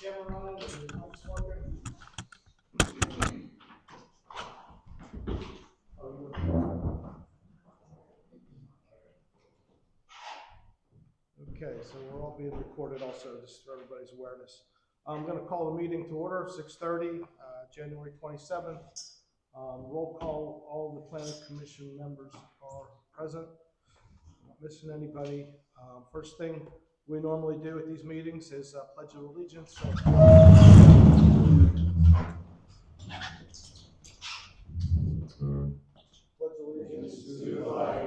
camera running and the mic's working? Okay, so we're all being recorded also, just for everybody's awareness. I'm going to call the meeting to order, 6:30, January 27th. Roll call, all the planning commission members are present. Not missing anybody. First thing we normally do at these meetings is Pledge of Allegiance. So pledge allegiance to the flag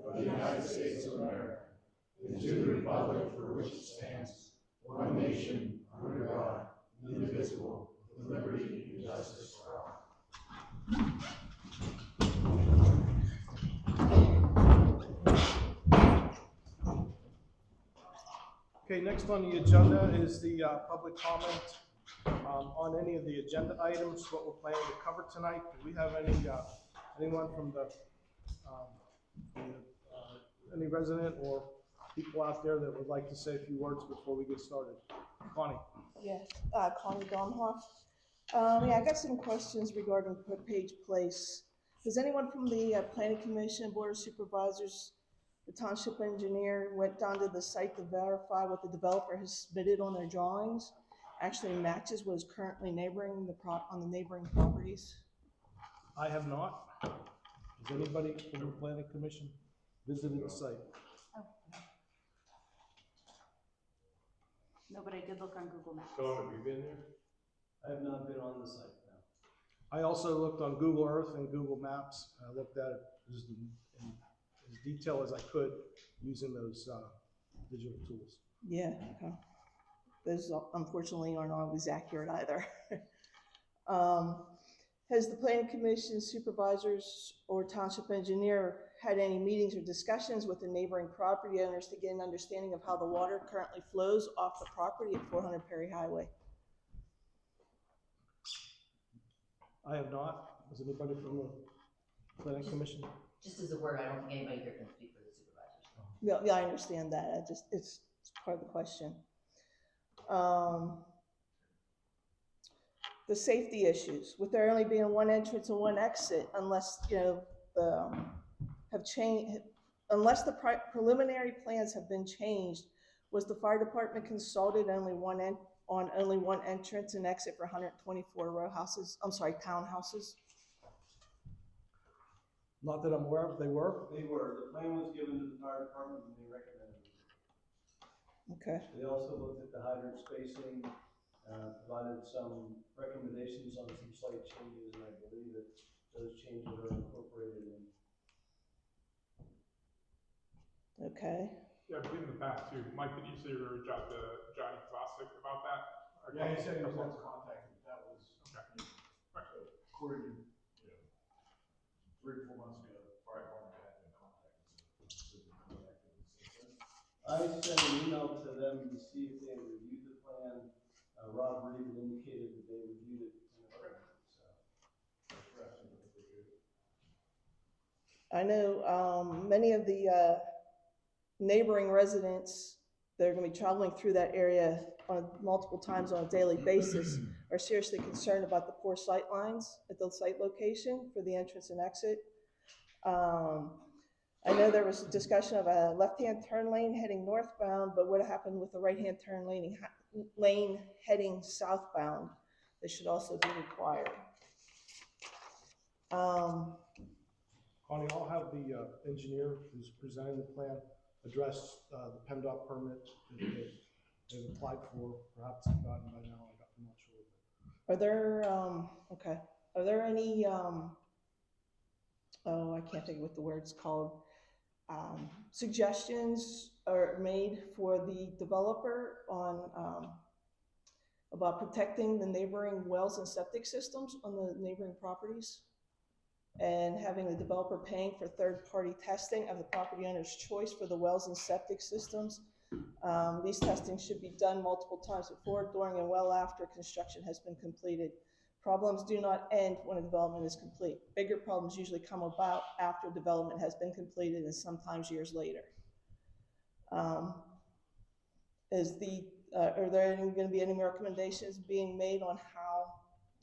of the United States of America, and to the republic for which it stands, one nation, under God, indivisible, with liberty and justice for all. Okay, next on the agenda is the public comment on any of the agenda items, what we're planning to cover tonight. Do we have anyone from any resident or people out there that would like to say a few words before we get started? Connie. Yeah, Connie Domhoff. I got some questions regarding Paige Place. Has anyone from the Planning Commission, Board of Supervisors, the Township engineer went down to the site to verify what the developer has submitted on their drawings actually matches what is currently neighboring on the neighboring properties? I have not. Has anybody from the Planning Commission visited the site? Oh. No, but I did look on Google Maps. So have you been there? I have not been on the site now. I also looked on Google Earth and Google Maps. I looked at it just in as detail as I could using those digital tools. Yeah, okay. Those unfortunately aren't always accurate either. Has the Planning Commission, supervisors, or Township engineer had any meetings or discussions with the neighboring property owners to get an understanding of how the water currently flows off the property at 400 Perry Highway? I have not. Is anybody from the Planning Commission? Just as a word, I don't think anybody here can speak for the supervisors. Yeah, I understand that. It's part of the question. The safety issues, with there only being one entrance and one exit, unless unless the preliminary plans have been changed, was the fire department consulted on only one entrance and exit for 124 townhouses? Not that I'm aware of. They were. They were. The plan was given to the fire department and they recommended it. Okay. They also looked at the hydrant spacing, provided some recommendations on some slight changes, and I believe that those changes are incorporated in. Okay. Yeah, I believe in the past too. Mike, did you say you were reach out to Johnny Kovacic about that? Yeah, he said he was going to contact me. That was okay. So, according to, 3 or 4 months ago, the fire department had been contacted. I sent an email to them to see if they had reviewed the plan. Rob Reed indicated that they reviewed it. I know many of the neighboring residents that are going to be traveling through that area multiple times on a daily basis are seriously concerned about the poor sight lines at the site location for the entrance and exit. I know there was a discussion of a left-hand turn lane heading northbound, but what happened with the right-hand turn lane heading southbound? This should also be required. Connie, I'll have the engineer who's presenting the plan address the PennDOT permit that they've applied for. Perhaps they've gotten by now. I'm not sure. Are there Are there any I can't think of what the word's called. Suggestions are made for the developer on about protecting the neighboring wells and septic systems on the neighboring properties, and having the developer paying for third-party testing of the property owner's choice for the wells and septic systems. These testings should be done multiple times before, during, and well after construction has been completed. Problems do not end when a development is complete. Bigger problems usually come about after development has been completed and sometimes years later. Is the are there going to be any recommendations being made on how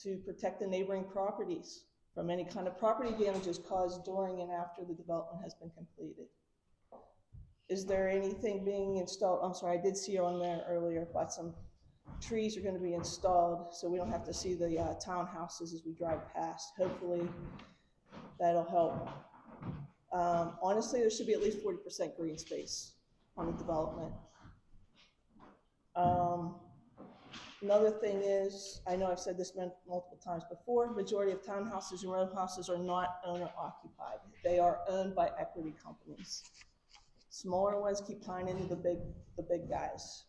to protect the neighboring properties from any kind of property damages caused during and after the development has been completed? Is there anything being installed? I'm sorry, I did see on there earlier, but some trees are going to be installed so we don't have to see the townhouses as we drive past. Hopefully that'll help. Honestly, there should be at least 40% green space on the development. Another thing is, I know I've said this multiple times before, majority of townhouses and row houses are not owner occupied. They are owned by equity companies. Smaller ones keep tying into the big guys.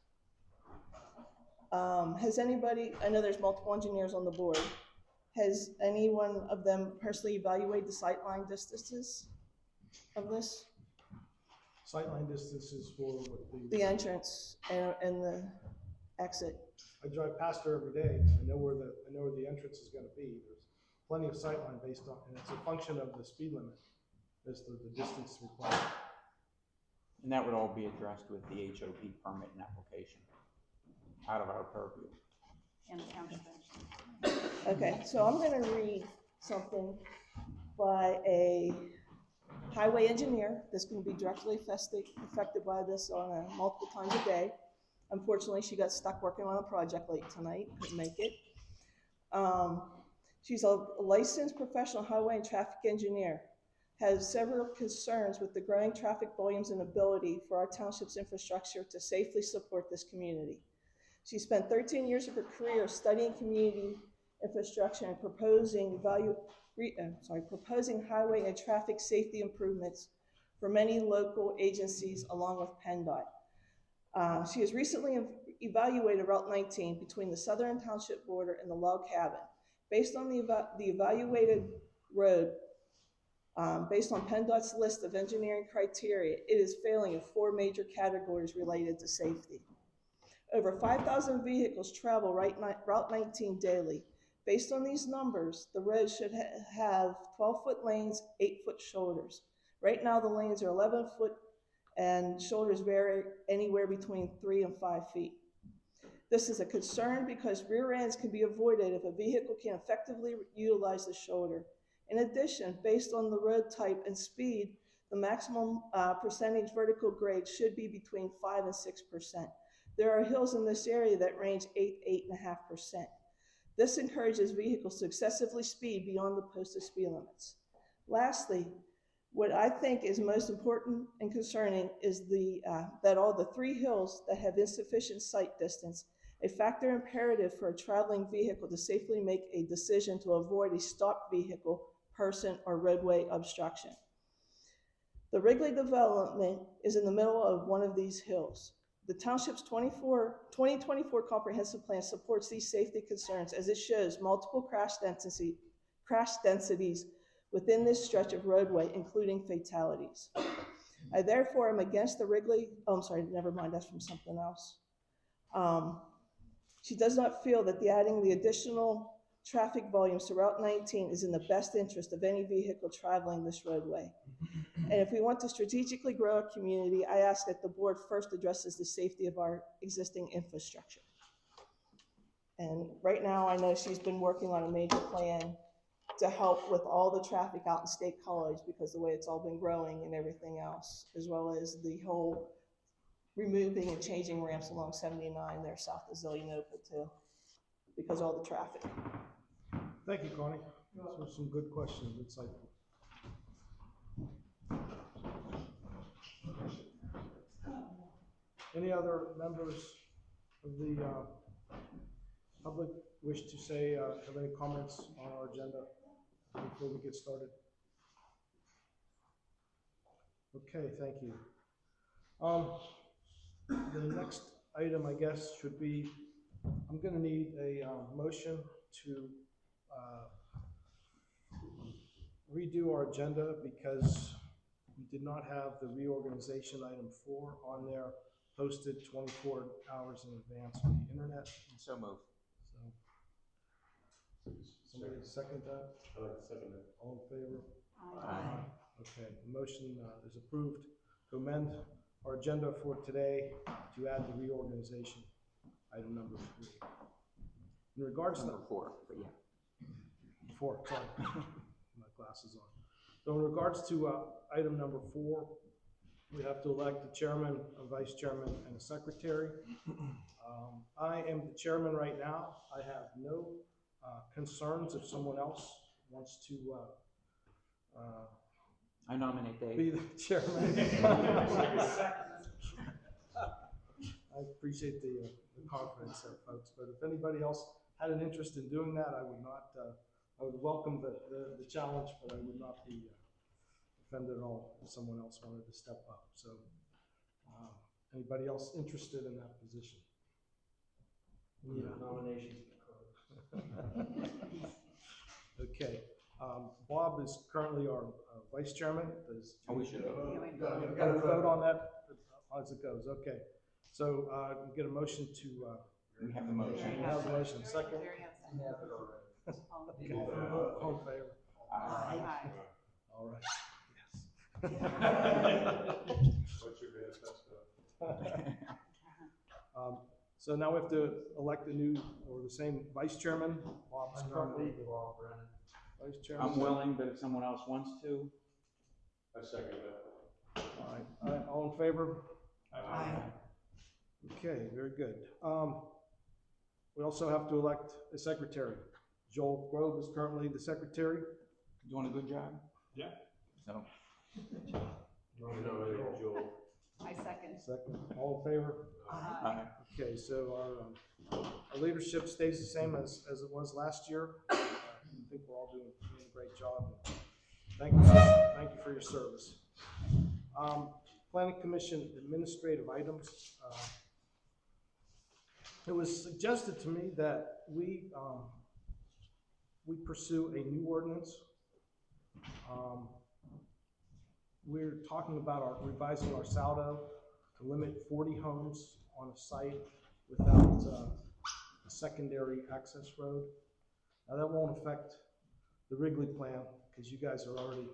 Has anybody, I know there's multiple engineers on the board, has any one of them personally evaluated the sightline distances of this? Sightline distances for what The entrance and the exit. I drive past her every day. I know where the entrance is going to be. There's plenty of sightline based on, and it's a function of the speed limit, as the distance required. And that would all be addressed with the HOP permit and application out of our purview. And the township. Okay, so I'm gonna read something by a highway engineer that's gonna be directly affected by this on multiple times a day. Unfortunately, she got stuck working on a project late tonight, couldn't make it. She's a licensed professional highway and traffic engineer, has several concerns with the growing traffic volumes and ability for our township's infrastructure to safely support this community. She spent 13 years of her career studying community infrastructure and proposing highway and traffic safety improvements for many local agencies along with PennDOT. She has recently evaluated Route 19 between the southern township border and the log cabin. Based on the evaluated road, based on PennDOT's list of engineering criteria, it is failing in 4 major categories related to safety. Over 5,000 vehicles travel Route 19 daily. Based on these numbers, the road should have 12-foot lanes, 8-foot shoulders. Right now, the lanes are 11-foot and shoulders vary anywhere between 3 and 5 feet. This is a concern because rear ends can be avoided if a vehicle can effectively utilize the shoulder. In addition, based on the road type and speed, the maximum percentage vertical grade should be between 5 and 6%. There are hills in this area that range 8.5%. This encourages vehicles to excessively speed beyond the posted speed limits. Lastly, what I think is most important and concerning is that all the 3 hills that have insufficient sight distance, a factor imperative for a traveling vehicle to safely make a decision to avoid a stopped vehicle, person, or roadway obstruction. The Wrigley development is in the middle of one of these hills. The township's 2024 comprehensive plan supports these safety concerns as it shows multiple crash densities within this stretch of roadway, including fatalities. I therefore am against the Wrigley, oh, I'm sorry, never mind, that's from something else. She does not feel that adding the additional traffic volumes to Route 19 is in the best interest of any vehicle traveling this roadway. And if we want to strategically grow our community, I ask that the board first addresses the safety of our existing infrastructure. And right now, I know she's been working on a major plan to help with all the traffic out in State College because the way it's all been growing and everything else, as well as the whole removing and changing ramps along 79 there south of Zillionople too, because of all the traffic. Thank you, Connie. Those were some good questions, insightful. Any other members of the public wish to say, have any comments on our agenda before we get started? Okay, thank you. The next item, I guess, should be, I'm going to need a motion to redo our agenda because we did not have the reorganization item 4 on there posted 24 hours in advance on the internet. And so moved. So, somebody second that? Second it. All in favor? Aye. Okay, the motion is approved to amend our agenda for today to add the reorganization item number 3. In regards to Number 4, but yeah. 4, sorry, my glasses on. So in regards to item number 4, we have to elect a chairman, a vice chairman, and a secretary. I am the chairman right now. I have no concerns if someone else wants to I nominate Dave. be the chairman. I appreciate the confidence there, folks, but if anybody else had an interest in doing that, I would not, I would welcome the challenge, but I would not be offended at all if someone else wanted to step up. So, anybody else interested in that position? Nominations. Okay, Bob is currently our vice chairman. We should vote. We got to vote on that as it goes. Okay, so we get a motion to. We have the motion. We have the motion. Second. Okay. All in favor? Aye. All right. What's your manifesto? So now we have to elect a new or the same vice chairman. Bob's currently the vice chairman. I'm willing, but if someone else wants to. I second that. All right. All in favor? Aye. Okay, very good. We also have to elect a secretary. Joel Grove is currently the secretary. Doing a good job? Yeah. So, Joel. I second. Second. All in favor? aye. Okay, so our leadership stays the same as it was last year. I think we're all doing a great job. Thank you for your service. Planning Commission administrative items. It was suggested to me that we pursue a new ordinance. We're talking about revising our saldo to limit 40 homes on a site without a secondary access road. Now that won't affect the Wrigley plan because you guys are already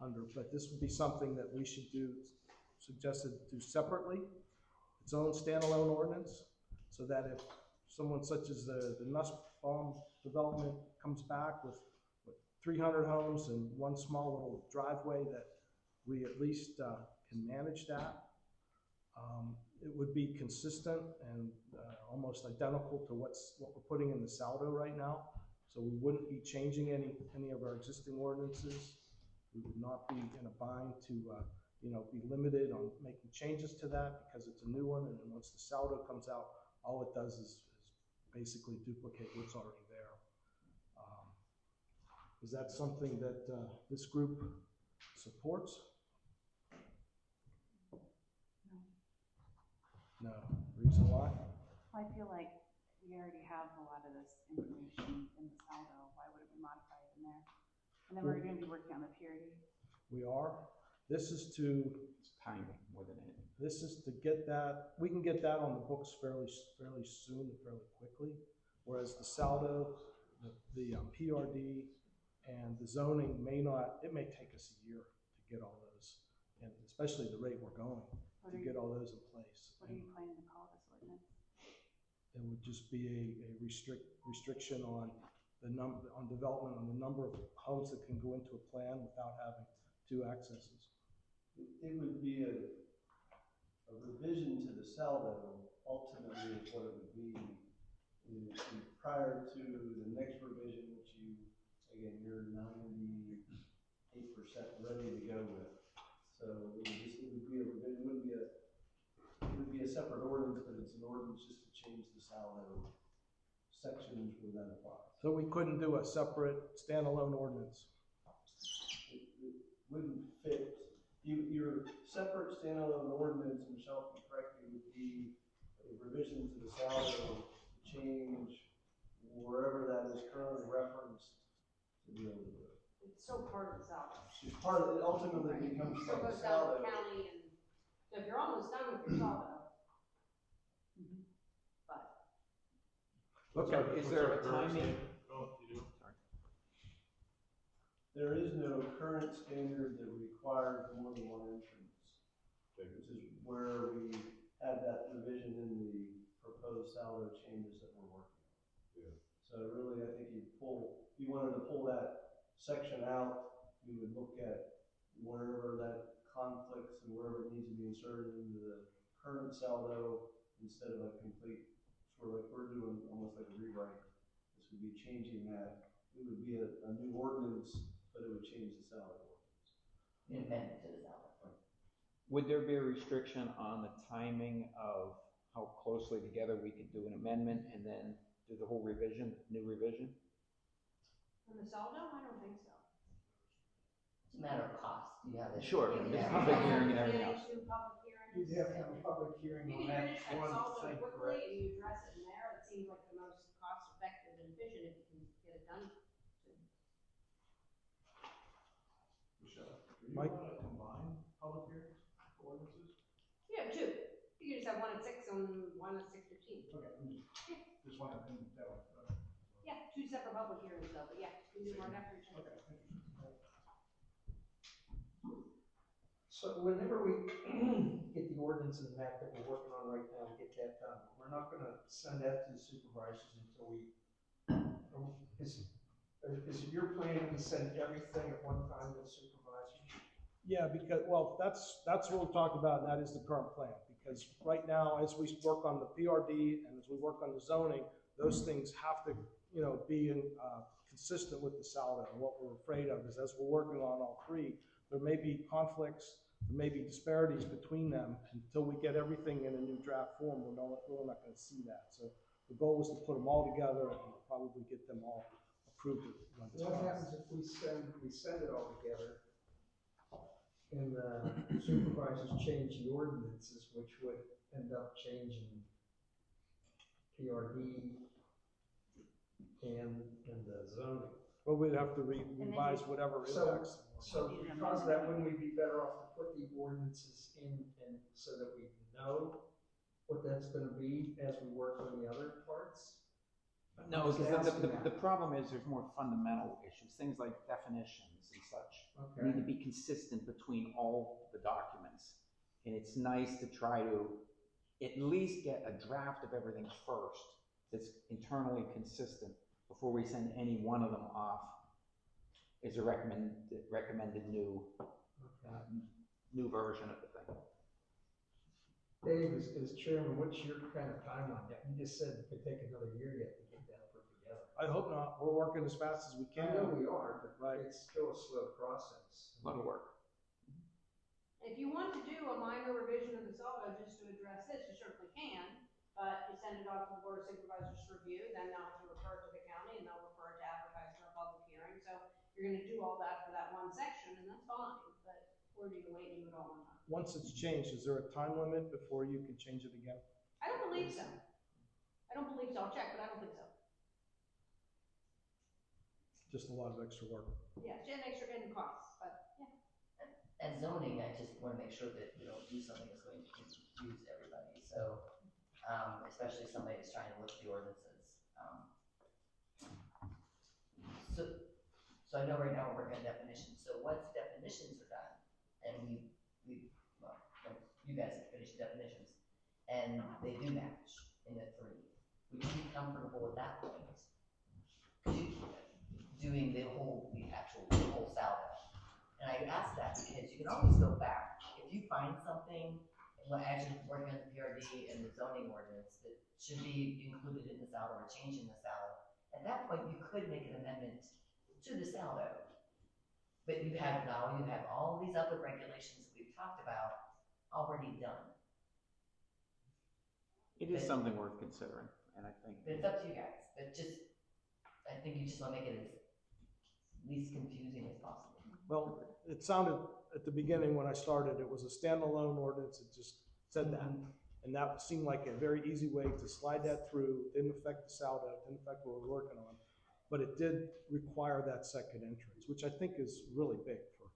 under, but this would be something that we should suggested to do separately, its own standalone ordinance, so that if someone such as the Nussbaum development comes back with 300 homes and one small little driveway, that we at least can manage that. It would be consistent and almost identical to what we're putting in the saldo right now. So we wouldn't be changing any of our existing ordinances. We would not be in a bind to be limited on making changes to that because it's a new one. And then once the saldo comes out, all it does is basically duplicate what's already there. Is that something that this group supports? No. Reason why? I feel like we already have a lot of this information in the saldo. Why wouldn't we modify it in there? And then we're going to be working on the purity. We are. This is It's timing more than anything. This is to get that, we can get that on the books fairly soon and fairly quickly, whereas the saldo, the PRD, and the zoning it may take us a year to get all those, and especially the rate we're going, to get all those in place. What are you planning to call this ordinance? It would just be a restriction on development, on the number of homes that can go into a plan without having 2 accesses. It would be a revision to the saldo, ultimately is what it would be prior to the next revision, which you're 98% ready to go with. So it would be a revision, it would be a separate ordinance, but it's an ordinance just to change the saldo sections where that applies. So we couldn't do a separate standalone ordinance. It wouldn't fit. Your separate standalone ordinance, Michelle, if you correct me, would be a revision to the saldo to change wherever that is currently referenced to be able to do it. It's still part of the saldo. It's part of it, ultimately becomes Still part of goes the down to saldo. the county, and so if you're almost done with your saldo, but Okay. Is there a timing? Oh, you do? Sorry. There is no current standard that requires more than one entrance, which is where we had that revision in the proposed saldo changes that we're working on. Yeah. So really, I think if you wanted to pull that section out, you would look at wherever that conflicts and wherever it needs to be inserted into the current saldo instead of a complete, sort of like we're doing almost like a rewrite. This would be changing that. It would be a new ordinance, but it would change the saldo ordinance. An amendment to the saldo. Would there be a restriction on the timing of how closely together we could do an amendment and then do the whole revision, new revision? On the saldo, I don't think so. It's a matter of cost. You have it. Sure, you there's have public it. hearing and everything else. Do public hearings. You'd have to have a public hearing You on can that finish that one saldo thing, quickly correct? and you address it in there. It seems like the most cost effective and efficient if you can get it done. Michelle, do you Mike? want to combine public hearings for ordinances? Yeah, two. You can just have one at 6 and one at 6:15. Okay, just want to pin that one. Yeah, two separate public hearings though, but yeah, you can do one after each other. Okay, interesting. So whenever we get the ordinance and map that we're working on right now, get that done, we're not gonna send that to the supervisors until we, is it your plan to send everything at one time to the supervisors? Yeah, because, well, that's what we're talking about, and that is the current plan. Because right now, as we work on the PRD and as we work on the zoning, those things have to, be consistent with the saldo. And what we're afraid of is as we're working on all three, there may be conflicts, there may be disparities between them. Until we get everything in a new draft form, we're not going to see that. So the goal is to put them all together and probably get them all approved at one What time. happens if we send it all together and the supervisors change the ordinances, which would end up changing PRD and the zoning? But we'd have to revise whatever impacts. So because of that, wouldn't we be better off to put the ordinances in and so that we know what that's gonna be as we work on the other parts? No, I'm just because asking the that. problem is there's more fundamental issues, things like definitions and such. Need to Okay, be consistent between all the documents. And it's nice to try to at least get a draft of everything first that's internally consistent before we send any one of them off as a recommended new version of the thing. Dave, as chairman, what's your kind of timeline? You just said it could take another year yet to get that put together. I hope not. We're working as fast as we I know can. we are, but Right. it's still a slow process. A lot of work. If you want to do a minor revision of the saldo just to address this, you certainly can, but you send it off to the board of supervisors to review, then they'll have to refer it to the county and they'll refer it to advertise for a public hearing. So you're gonna do all that for that one section and that's fine, but or do you wait and do it all one time? Once it's changed, is there a time limit before you can change it again? I don't believe so. I'll check, but I don't think so. Just a lot of extra work. Yeah, it's an extra getting costs, but yeah. At zoning, I just wanna make sure that we don't do something that's going to confuse everybody, so, especially somebody that's trying to look at the ordinances. So I know right now we're working on definitions, so once the definitions are done, and well, you guys have finished the definitions, and they do match in the three, would you be comfortable at that point? Doing the whole salvo? And I ask that because you can always go back. If you find something, as you're working on the PRD and the zoning ordinance that should be included in the saldo or changing the saldo, at that point you could make an amendment to the saldo. But you have all these other regulations that we've talked about already done. It is something worth considering, and I think. But it's up to you guys, but I think you just wanna make it as least confusing as possible. Well, it sounded at the beginning when I started, it was a standalone ordinance. It just said that. And that seemed like a very easy way to slide that through. Didn't affect the saldo, didn't affect what we're working on. But it did require that second entrance, which I think is really big for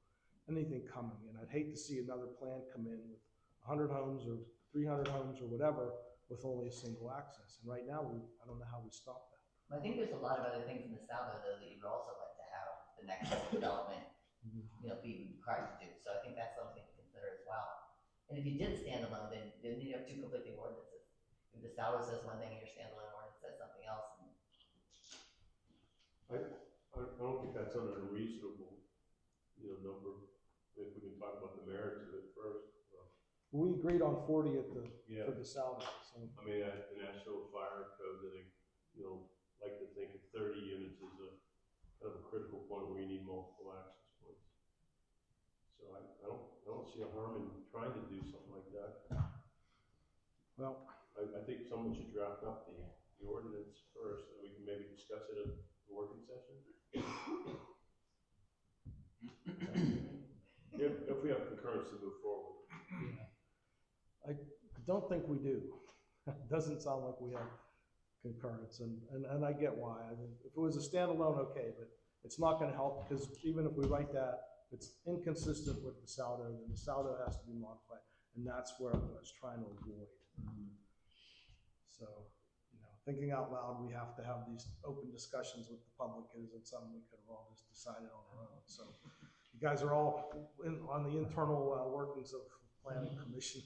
anything coming. And I'd hate to see another plan come in with 100 homes or 300 homes or whatever with only a single access. And right now, I don't know how we stop that. I think there's a lot of other things in the saldo though that you would also like to have the next development, be required to do. So I think that's something to consider as well. And if you did a standalone, then you'd have two conflicting ordinances. You'd the saldo says one thing and your standalone ordinance says something else. And I don't think that's an unreasonable, number, if we can talk about the merits of it first. We agreed on 40 at the, Yeah. for the salary, so. I mean, the National Fire Code, I think, like to think of 30 units as a kind of a critical point where you need multiple access points. So I don't see a harm in trying to do something like that. Well, I think someone should draft up the ordinance first, and we can maybe discuss it at the working session. If we have concurrence to move forward. I don't think we do. It doesn't sound like we have concurrence, and I get why. I mean, if it was a standalone, okay, but it's not gonna help, because even if we write that, if it's inconsistent with the saldo, then the saldo has to be modified, and that's where I was trying to avoid. So, thinking out loud, we have to have these open discussions with the public. It isn't something we could have all just decided on our own. So you guys are all on the internal workings of planning commission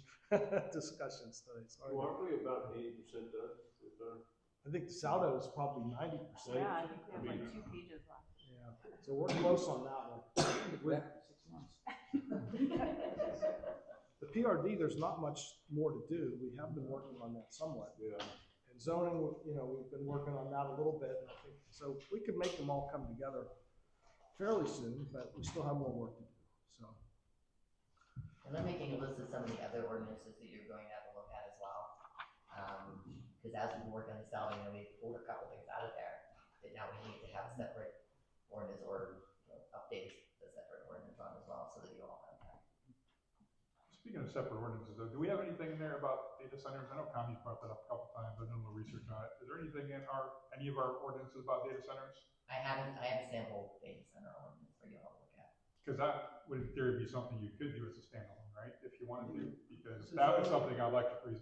discussions today. Sorry. Well, aren't we about 80% done with our? I think the saldo is probably 90%. Yeah, I think we have like 2 pages left. Yeah, so we're close on that one. Back for 6 months. The PRD, there's not much more to do. We have been working on that somewhat. Yeah. And zoning, we've been working on that a little bit. And I think, so we could make them all come together fairly soon, but we still have more work to do, so. And I'm making a list of some of the other ordinances that you're going to have to look at as well. Because as we work on the salary, we pulled a couple things out of there that now we need to have a separate ordinance or update the separate ordinance on as well, so that you all have that. Speaking of separate ordinances, though, do we have anything in there about data centers? I know Connie's brought that up a couple times. I've done a little research on it. Is there anything in any of our ordinances about data centers? I have a sample data center ordinance for you all to look at. Because that would in theory be something you could do as a standalone, right? If you wanted to, because that is something I'd like to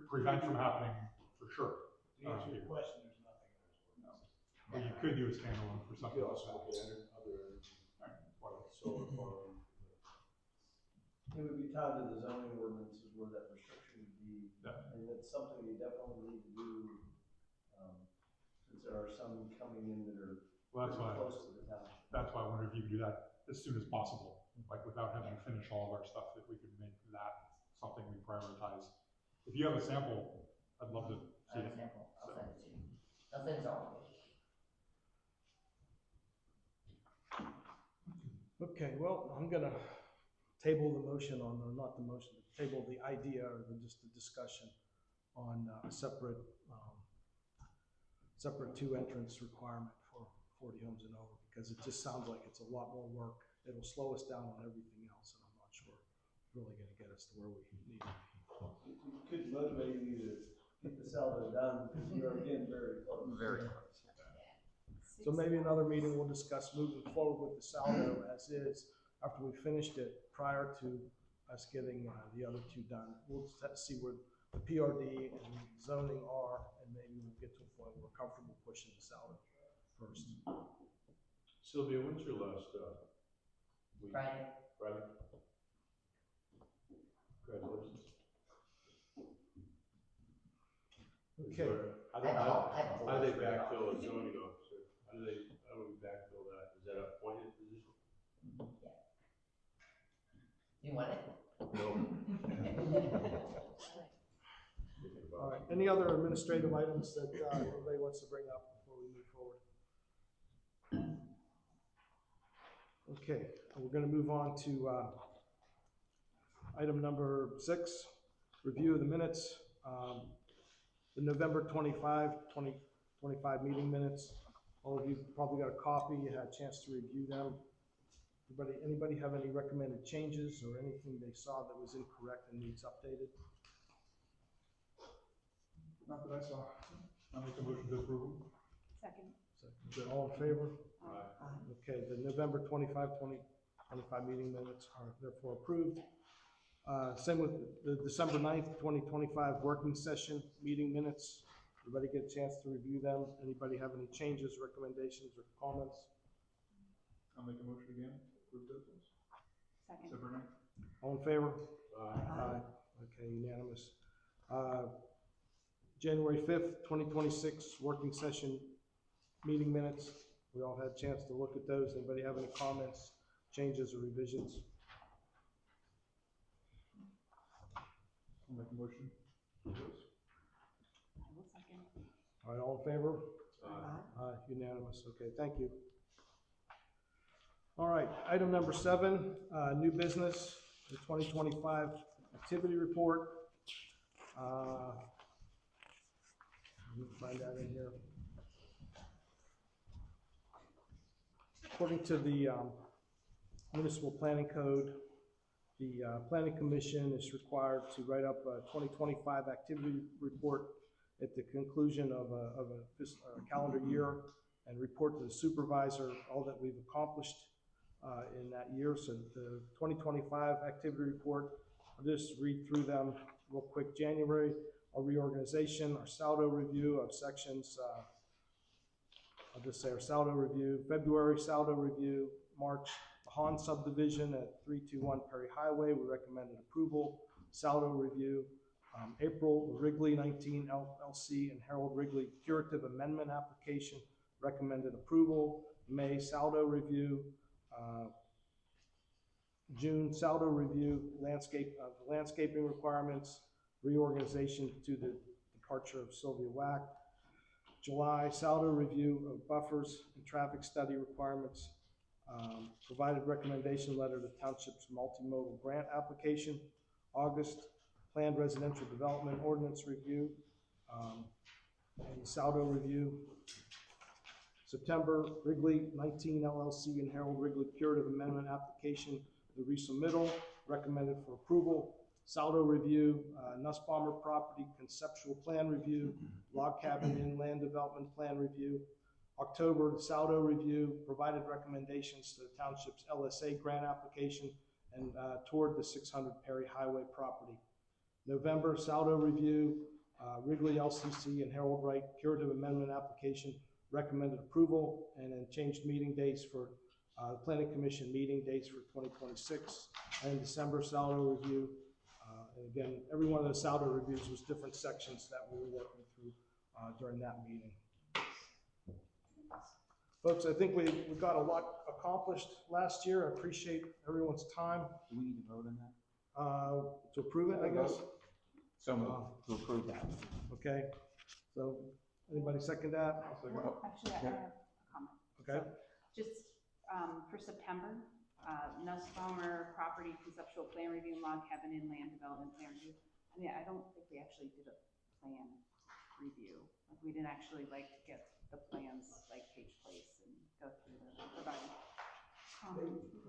prevent from happening for sure. To answer your question, there's nothing in this ordinance. But you could do a standalone for You something could like also that. look at other energy, solar farm. It would be tied to the zoning ordinances where that restriction would be. Yeah. And it's something you definitely need to do, since there are some coming in that are Well, that's pretty why, close to the town. that's why I wonder if you could do that as soon as possible, like without having to finish all of our stuff, if we could make that something we prioritize. If you have a sample, I'd love to I see have a it. sample, I'll send it to you. I'll send it to all of you. Okay, well, I'm gonna table the motion on, or not the motion, table the idea or just the discussion on a separate 2 entrance requirement for 40 homes and over, because it just sounds like it's a lot more work. It'll slow us down on everything else, and I'm not sure it's really gonna get us to where we need to be. It could motivate you to get the saldo done, because you're again very close. Very close. So maybe another meeting we'll discuss moving forward with the saldo as is, after we finished it, prior to us getting the other 2 done. We'll just see where the PRD and zoning are, and maybe we'll get to a point where we're comfortable pushing the saldo first. Sylvia, when's your last, week? Friday. Friday? Congratulations. Okay. How I have a whole do they list for you all. backfill a zoning officer? How do we backfill that? Is that a appointed position? Yeah. You want it? No. All right, any other administrative items that anybody wants to bring up before we move forward? Okay, we're gonna move on to item number 6, review of the minutes. The November 25, 2025 meeting minutes. All of you probably got a copy, you had a chance to review them. Anybody have any recommended changes or anything they saw that was incorrect and needs updated? Not that I saw. I'll make a motion to approve. Second. All in favor? Aye. Okay, the November 25, 2025 meeting minutes are therefore approved. Same with the December 9th, 2025 working session meeting minutes. Everybody get a chance to review them? Anybody have any changes, recommendations, or comments? I'll make a motion again to approve those ones. Second. Except for now. All in favor? Aye. Okay, unanimous. January 5th, 2026 working session meeting minutes. We all had a chance to look at those. Anybody have any comments, changes, or revisions? I'll make a motion. I will second. All right, all in favor? Aye. Unanimous. Okay, thank you. All right, item number 7, new business, the 2025 activity report. Let me find that in here. According to the municipal planning code, the planning commission is required to write up a 2025 activity report at the conclusion of a calendar year and report to the supervisor all that we've accomplished in that year. So the 2025 activity report, I'll just read through them real quick. January, our reorganization, our saldo review of sections, I'll just say our saldo review. February, saldo review. March, the Han subdivision at 321 Perry Highway, we recommended approval. Saldo review. April, the Wrigley 19 LLC and Harold Wrigley curative amendment application, recommended approval. May, saldo review. June, saldo review, landscaping requirements, reorganization to the departure of Sylvia Wack. July, saldo review of buffers and traffic study requirements. Provided recommendation letter to Township's multimodal grant application. August, planned residential development ordinance review, and saldo review. September, Wrigley 19 LLC and Harold Wrigley curative amendment application, the resubmittal, recommended for approval. Saldo review, Nussbaumer property conceptual plan review, log cabin in land development plan review. October, the saldo review, provided recommendations to the Township's LSA grant application and toward the 600 Perry Highway property. November, saldo review, Wrigley LCC and Harold Wright curative amendment application, recommended approval, and then changed meeting dates for the Planning Commission meeting dates for 2026. And December, saldo review. And again, every one of those saldo reviews was different sections that we were working through during that meeting. Folks, I think we got a lot accomplished last year. I appreciate everyone's time. Do we need to vote on that? To approve it, I guess. So moved to approve that. Okay, so anybody second that? Actually, I have a comment. Okay. So, just for September, Nussbaumer property conceptual plan review, log cabin in land development plan review. I mean, I don't think we actually did a plan review. Like, we didn't actually get the plans like Paige Place and go through the provided.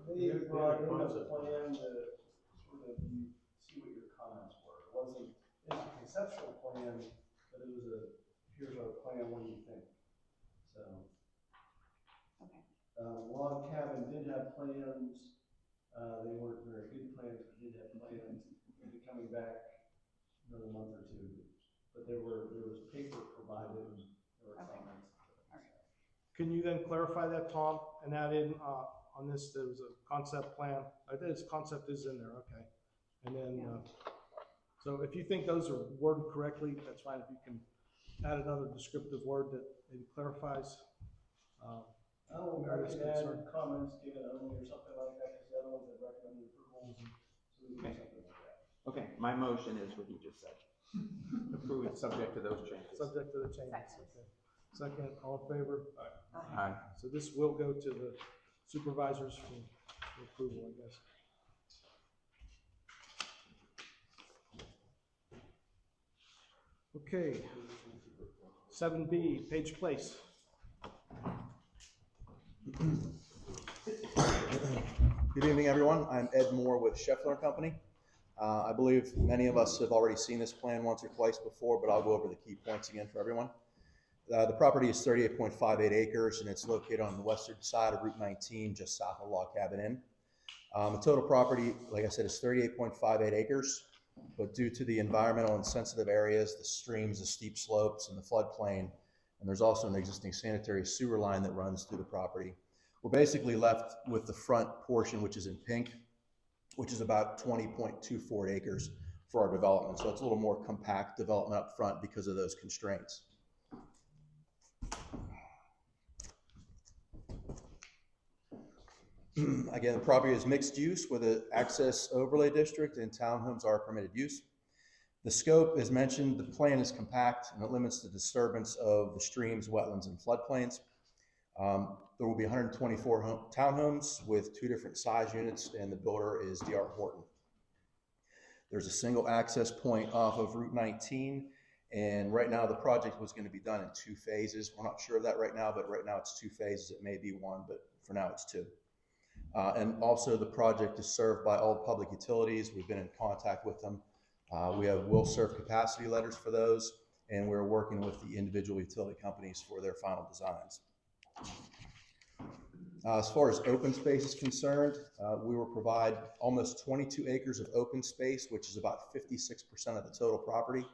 They brought in a plan to sort of see what your comments were. It was a conceptual plan, but it was here's our plan, what do you think? So. Okay. Log cabin did have plans. They weren't very good plans, but did have plans. They'll be coming back another month or two. But there was paper provided and there were comments. All right. Can you then clarify that, Tom, and add in on this, there was a concept plan. This concept is in there, okay. And then, so if you think those are worded correctly, that's fine. If you can add another descriptive word that maybe clarifies. I can add comments given only or something like that, because the other ones that recommended approvals, so we can do something like that. Okay, my motion is what you just said. Approve it subject to those changes. Subject to the changes. Second. Okay. Second, all in favor? Aye. So this will go to the supervisors for approval, I guess. Okay. 7B, Paige Place. Good evening, everyone. I'm Ed Moore with Scheffler & Company. I believe many of us have already seen this plan once or twice before, but I'll go over the key points again for everyone. The property is 38.58 acres, and it's located on the western side of Route 19, just south of Log Cabin Inn. The total property, like I said, is 38.58 acres, but due to the environmental and sensitive areas, the streams, the steep slopes, and the floodplain, and there's also an existing sanitary sewer line that runs through the property, we're basically left with the front portion, which is in pink, which is about 20.24 acres for for our development. So it's a little more compact development up front because of those constraints. Again, the property is mixed use with an access overlay district, and townhomes are permitted use. The scope, as mentioned, the plan is compact and it limits the disturbance of the streams, wetlands, and floodplains. There will be 124 townhomes with 2 different size units, and the builder is DR Horton. There's a single access point off of Route 19, and right now the project was going to be done in 2 phases. We're not sure of that right now, but right now it's 2 phases. It may be 1, but for now it's 2. And also the project is served by all public utilities. We've been in contact with them. We have will serve capacity letters for those, and we're working with the individual utility companies for their final designs. As far as open space is concerned, we will provide almost 22 acres of open space, which is about 56% of the total property.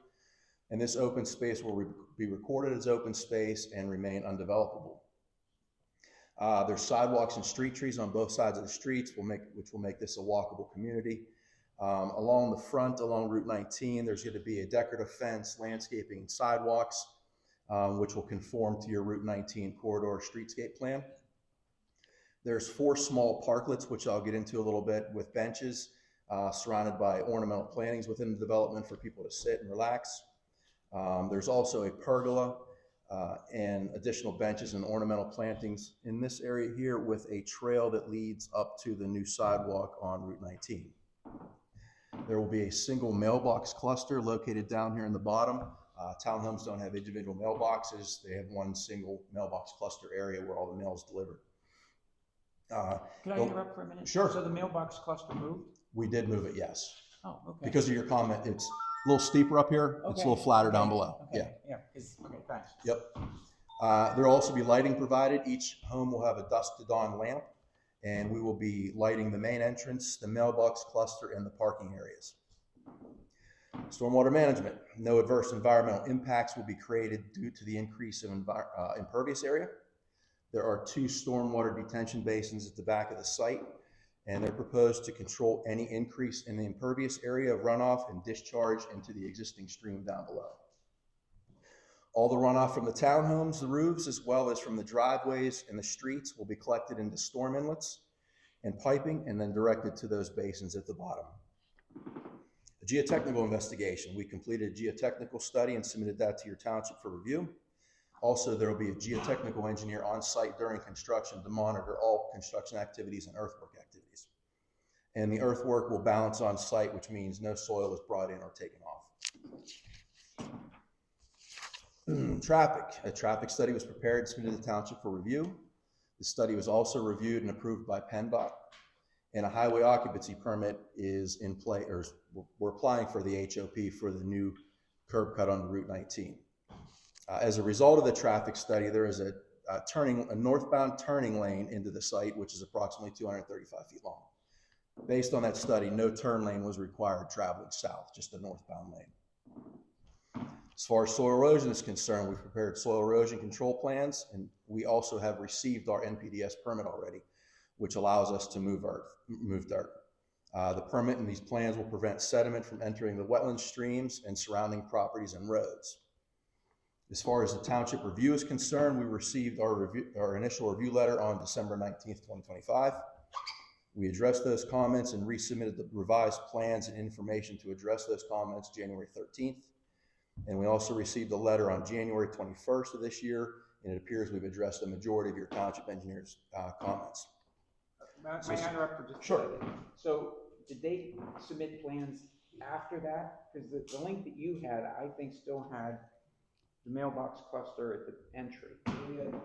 And this open space will be recorded as open space and remain undevelopable. There's sidewalks and street trees on both sides of the streets, which will make this a walkable community. Along the front, along Route 19, there's going to be a decorative fence, landscaping, and sidewalks, which will conform to your Route 19 corridor streetscape plan. There's 4 small parklets, which I'll get into a little bit, with benches surrounded by ornamental plantings within the development for people to sit and relax. There's also a pergola and additional benches and ornamental plantings in this area here, with a trail that leads up to the new sidewalk on Route 19. There will be a single mailbox cluster located down here in the bottom. Townhomes don't have individual mailboxes. They have one single mailbox cluster area where all the mail is delivered. Could I interrupt for a minute? Sure. So the mailbox cluster moved? We did move it, yes. Oh, okay. Because of your comment, it's a little steeper up here. It's a little flatter down below. Okay. Yeah. Okay, thanks. Yep. There will also be lighting provided. Each home will have a dusk to dawn lamp, and we will be lighting the main entrance, the mailbox cluster, and the parking areas. Stormwater management. No adverse environmental impacts will be created due to the increase of impervious area. There are 2 stormwater detention basins at the back of the site, and they're proposed to control any increase in the impervious area of runoff and discharge into the existing stream down below. All the runoff from the townhomes, the roofs, as well as from the driveways and the streets will be collected into storm inlets and piping, and then directed to those basins at the bottom. A geotechnical investigation. We completed a geotechnical study and submitted that to your township for review. Also, there will be a geotechnical engineer on site during construction to monitor all construction activities and earthwork activities. And the earthwork will balance on site, which means no soil is brought in or taken off. Traffic. A traffic study was prepared and submitted to the township for review. The study was also reviewed and approved by PennDOT. And a highway occupancy permit is in play, or we're applying for the HOP for the new curb cut on Route 19. As a result of the traffic study, there is a northbound turning lane into the site, which is approximately 235 feet long. Based on that study, no turn lane was required traveling south, just a northbound lane. As far as soil erosion is concerned, we've prepared soil erosion control plans, and we also have received our NPDES permit already, which allows us to move dirt. The permit and these plans will prevent sediment from entering the wetland streams and surrounding properties and roads. As far as the township review is concerned, we received our initial review letter on December 19th, 2025. We addressed those comments and resubmitted the revised plans and information to address those comments January 13th. And we also received a letter on January 21st of this year, and it appears we've addressed the majority of your township engineer's comments. May I interrupt for just a Sure. second? So did they submit plans after that? Because the link that you had, I think, still had the mailbox cluster at the entry. We had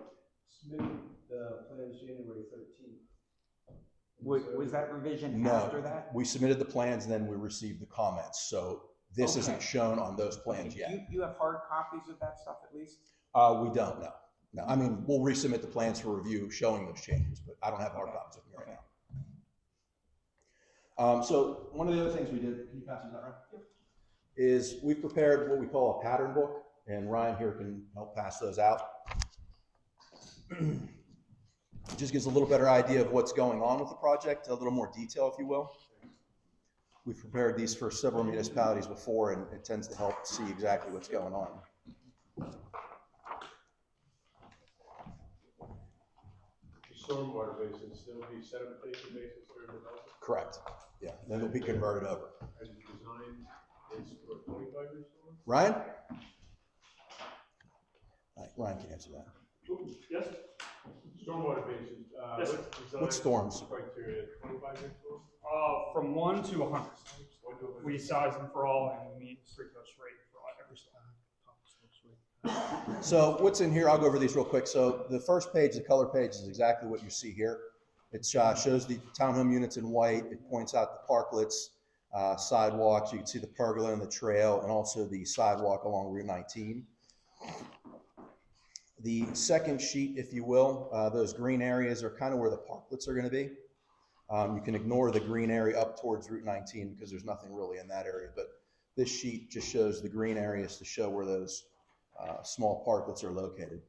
submitted the plans January 13th. Was that revision No, after that? we submitted the plans and then we received the comments. So this Okay. isn't shown on those plans Okay. yet. You have hard copies of that stuff at least? We don't know. No, I mean, we'll resubmit the plans for review showing those changes, but I don't have hard copies of them right now. So one of the other things we did, can you pass me that, Ryan? Yep. Is we've prepared what we call a pattern book, and Ryan here can help pass those out. It just gives a little better idea of what's going on with the project, a little more detail, if you will. we've prepared these for several municipalities before, and it tends to help see exactly what's going on. Stormwater basins still be sedimentation basins during development? Correct. Yeah, then they'll be converted over. And design is for 25-year storm? Ryan? Ryan can answer that. Yes. Stormwater basins, Yes, what's design? What storms? Criteria, 25-year storm? From 1 to 100. We size them for all and we meet street coast rate for every store. So what's in here, I'll go over these real quick. So the first page, the color page, is exactly what you see here. It shows the townhome units in white. It points out the parklets, sidewalks. You can see the pergola and the trail, and also the sidewalk along Route 19. The second sheet, if you will, those green areas are kind of where the parklets are going to be. You can ignore the green area up towards Route 19 because there's nothing really in that area. But this sheet just shows the green areas to show where those small parklets are located.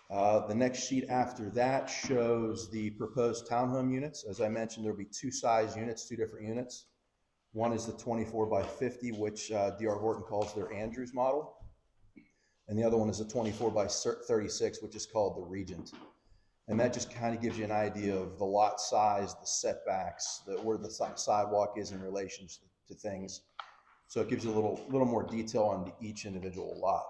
The next sheet after that shows the proposed townhome units. As I mentioned, there'll be two size units, two different units. One is the 24 by 50, which DR Horton calls their Andrews model. And the other one is a 24 by 36, which is called the Regent. And that just kind of gives you an idea of the lot size, the setbacks, where the sidewalk is in relation to things. So it gives you a little more detail on each individual lot.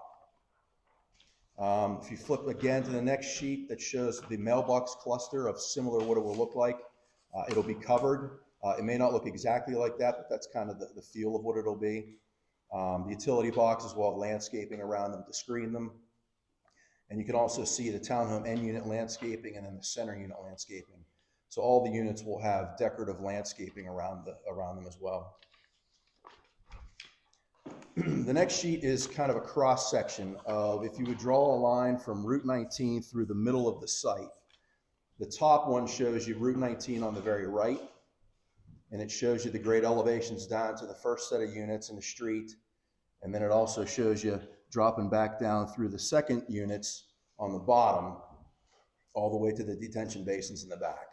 If you flip again to the next sheet, that shows the mailbox cluster of similar what it will look like. It'll be covered. It may not look exactly like that, but that's kind of the feel of what it'll be. The utility boxes will have landscaping around them to screen them. And you can also see the townhome end unit landscaping and then the center unit landscaping. So all the units will have decorative landscaping around them as well. The next sheet is kind of a cross section of, if you would draw a line from Route 19 through the middle of the site. The top one shows you Route 19 on the very right, and it shows you the grade elevations down to the first set of units in the street. And then it also shows you dropping back down through the second units on the bottom, all the way to the detention basins in the back.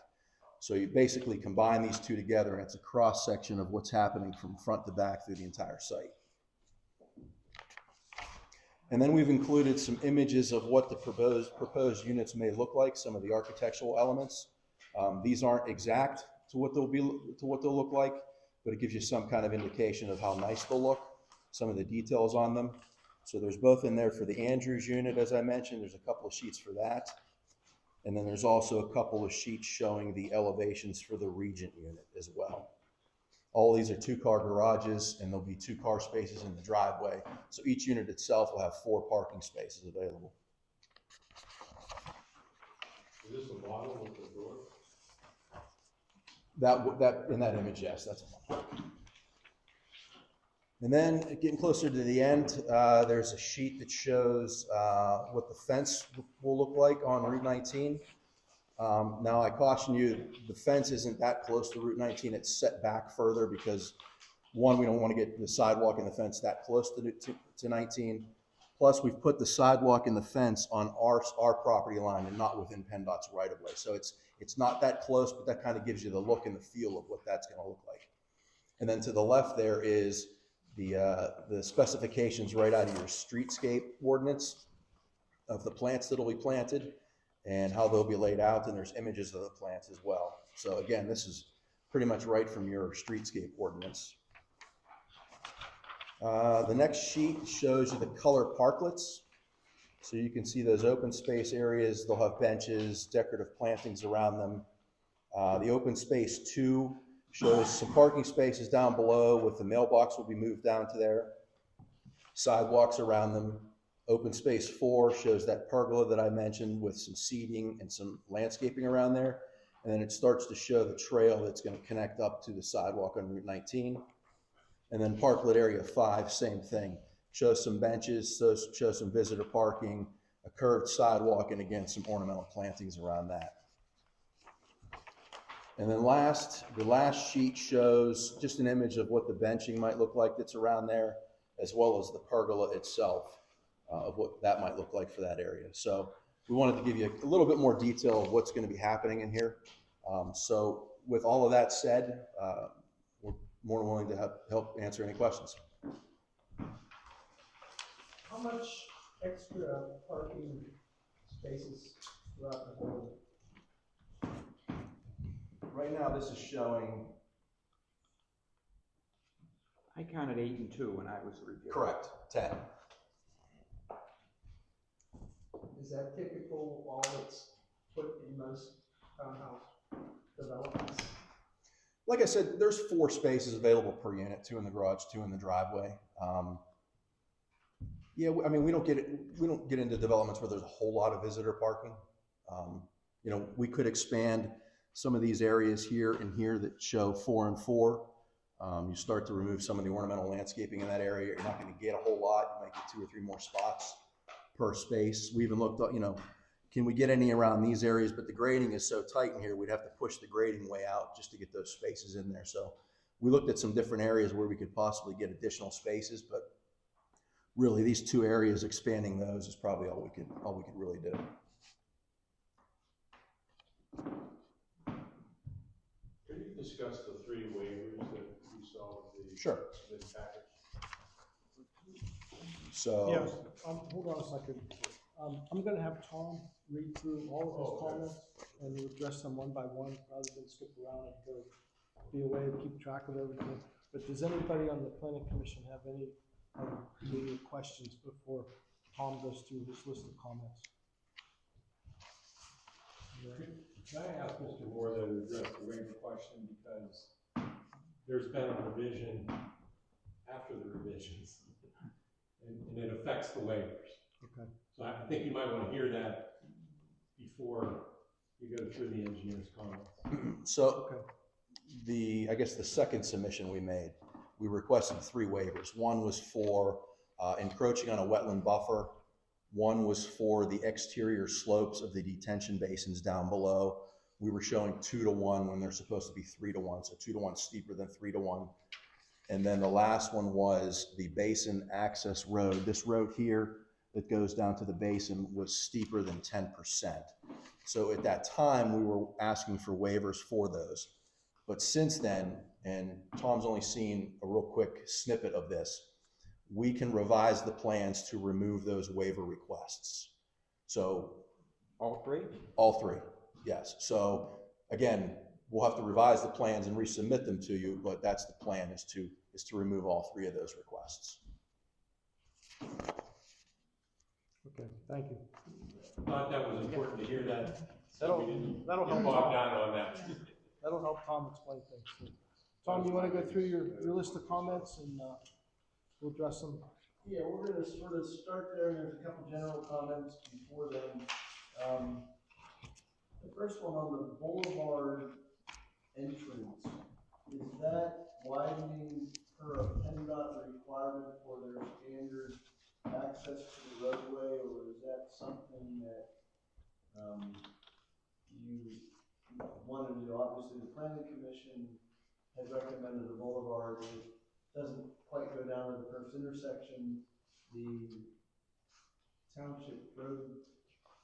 So you basically combine these two together, and it's a cross section of what's happening from front to back through the entire site. And then we've included some images of what the proposed units may look like, some of the architectural elements. These aren't exact to what they'll look like, but it gives you some kind of indication of how nice they'll look, some of the details on them. So there's both in there for the Andrews unit, as I mentioned. There's a couple of sheets for that. And then there's also a couple of sheets showing the elevations for the Regent unit as well. All these are two-car garages, and there'll be 2 car spaces in the driveway. So each unit itself will have 4 parking spaces available. Is this a model with the door? That in that image, yes, that's a model. And then getting closer to the end, there's a sheet that shows what the fence will look like on Route 19. Now I caution you, the fence isn't that close to Route 19. It's set back further because, one, we don't want to get the sidewalk and the fence that close to 19. Plus, we've put the sidewalk and the fence on our property line and not within PennDOT's right of way. So it's not that close, but that kind of gives you the look and the feel of what that's going to look like. And then to the left there is the specifications right out of your streetscape ordinance of the plants that'll be planted and how they'll be laid out, and there's images of the plants as well. So again, this is pretty much right from your streetscape ordinance. The next sheet shows you the color parklets. So you can see those open space areas. They'll have benches, decorative plantings around them. The open space 2 shows some parking spaces down below with the mailbox will be moved down to there. Sidewalks around them. Open space 4 shows that pergola that I mentioned with some seating and some landscaping around there. And then it starts to show the trail that's going to connect up to the sidewalk on Route 19. And then parklet area 5, same thing. Shows some benches, shows some visitor parking, a curved sidewalk, and again, some ornamental plantings around that. And then the last sheet shows just an image of what the benching might look like that's around there, as well as the pergola itself, of what that might look like for that area. So we wanted to give you a little bit more detail of what's going to be happening in here. So with all of that said, more than willing to help answer any questions. How much extra parking spaces throughout the whole? Right now, this is showing. I counted 8 and 2 when I was reviewing. Correct, 10. Is that typical, all that's put in most townhouse developments? Like I said, there's 4 spaces available per unit, 2 in the garage, 2 in the driveway. Yeah, I mean, we don't get into developments where there's a whole lot of visitor parking. You know, we could expand some of these areas here and here that show 4 and 4. You start to remove some of the ornamental landscaping in that area. You're not going to get a whole lot. You might get 2 or 3 more spots per space. We even looked at, you know, can we get any around these areas? But the grading is so tight in here, we'd have to push the grading way out just to get those spaces in there. So we looked at some different areas where we could possibly get additional spaces, but really these 2 areas, expanding those is probably all we could really do. Could you discuss the 3 waivers that you saw with the Sure. the package? So Yeah, hold on a second. I'm gonna have Tom read through all of his comments and we'll address them one by one rather than skip around and go be away and keep track of everything. But does anybody on the planning commission have any immediate questions before Tom goes through his list of comments? Can I ask Mr. Moore to address the waiver question, because there's been a revision after the revisions, and it affects the waivers. Okay. So I think you might want to hear that before you go through the engineer's comments. So I guess the second submission we made, we requested 3 waivers. One was for encroaching on a wetland buffer. One was for the exterior slopes of the detention basins down below. We were showing 2 to 1 when they're supposed to be 3 to 1, so 2 to 1 steeper than 3 to 1. And then the last one was the basin access road. This road here that goes down to the basin was steeper than 10%. So at that time, we were asking for waivers for those. But since then, and Tom's only seen a real quick snippet of this, we can revise the plans to remove those waiver requests. So All 3? all 3, yes. So again, we'll have to revise the plans and resubmit them to you, but that's the plan, is to remove all 3 of those requests. Okay, thank you. Thought that was important to hear that. That'll help Bogged Tom. down on that. That'll help Tom explain things. Tom, you want to go through your list of comments and we'll address them? Yeah, we're gonna sort of start there, and there's a couple general comments before then. The first one on the boulevard entrance, is that widening per a PennDOT requirement for their standard access to the roadway, or is that something that you wanted to do? Obviously, the planning commission has recommended a boulevard. It doesn't quite go down to the first intersection. The township road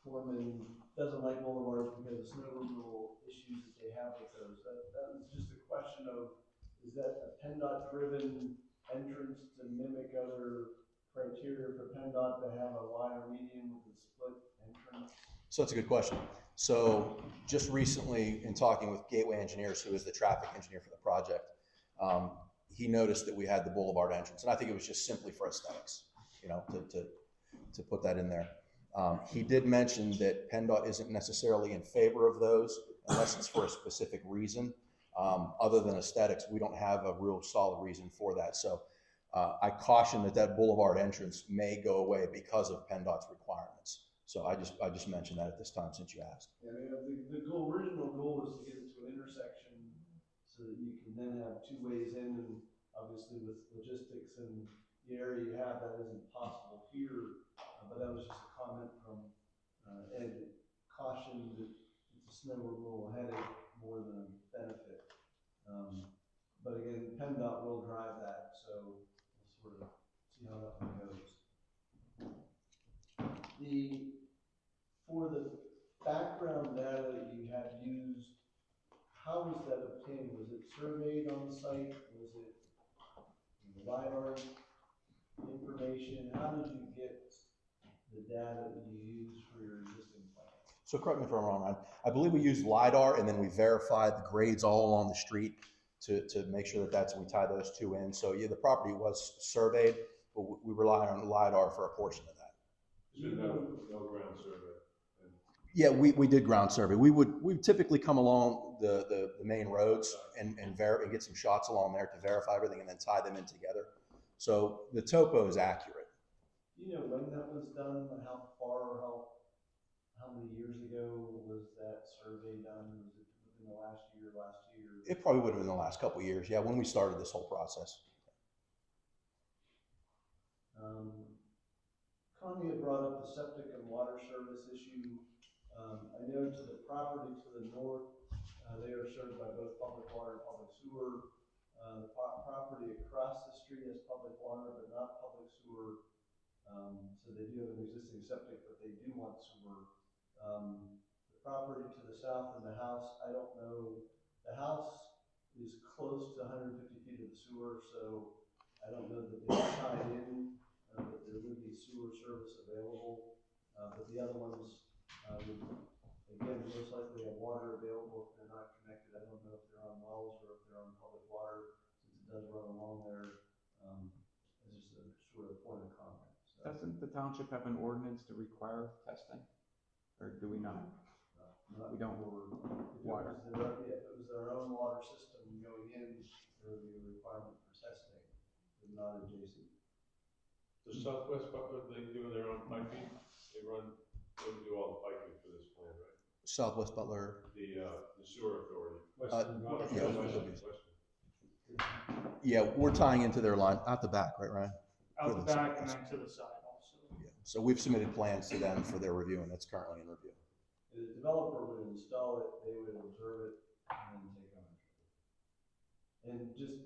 foreman doesn't like boulevards because of snow removal issues that they have with those. That was just a question of, is that a PennDOT driven entrance to mimic other criteria for PennDOT to have a wider median with a split entrance? So that's a good question. So just recently, in talking with Gateway Engineers, who is the traffic engineer for the project, he noticed that we had the boulevard entrance, and I think it was just simply for aesthetics, you know, to put that in there. He did mention that PennDOT isn't necessarily in favor of those unless it's for a specific reason. Other than aesthetics, we don't have a real solid reason for that. So I caution that boulevard entrance may go away because of PennDOT's requirements. So I just mentioned that at this time since you asked. Yeah, I mean, the original goal was to get it to an intersection so that you can then have 2 ways in, and obviously with logistics and the area you have, that isn't possible here. But that was just a comment from Ed that cautioned that it's a snow removal headache more than a benefit. But again, PennDOT will drive that, so we'll sort of see how that one goes. For the background data that you had used, how was that obtained? Was it surveyed on the site? Was it LiDAR information? How did you get the data that you use for your existing plan? So correct me if I'm wrong, Ryan. I believe we used LiDAR and then we verified the grades all along the street to make sure that we tie those two in. So yeah, the property was surveyed, but we rely on LiDAR for a portion of that. So no ground survey? Yeah, we did ground survey. We would typically come along the main roads and get some shots along there to verify everything and then tie them in together. So the topo is accurate. Do you know when that was done? How far, how many years ago was that survey done? Was it within the last year, last 2 years? It probably would have been the last couple of years, yeah, when we started this whole process. Connie had brought up the septic and water service issue. I know to the property to the north, they are served by both public water and public sewer. The property across the street has public water, but not public sewer. So they do have an existing septic, but they do want sewer. The property to the south of the house, I don't know. The house is close to 150 feet of the sewer, so I don't know that they're tied in, but there would be sewer service available. But the other ones would, again, most likely have water available if they're not connected. I don't know if they're on wells or if they're on public water, since it does run along there. It's just a sort of point of comment. So. Doesn't the township have an ordinance to require testing? Or do we not? We don't. Water. If it was their own water system going in, there would be a requirement for testing, but not adjacent. The Southwest Butler, they do their own piping? They do all the piping for this plan, right? Southwest Butler. The sewer authority. Yeah, we're tying into their line out the back, right, Ryan? Out the back and then to the side also. Yeah. So we've submitted plans to them for their review, and that's currently in review. The developer would install it, they would observe it, and then take ownership. And just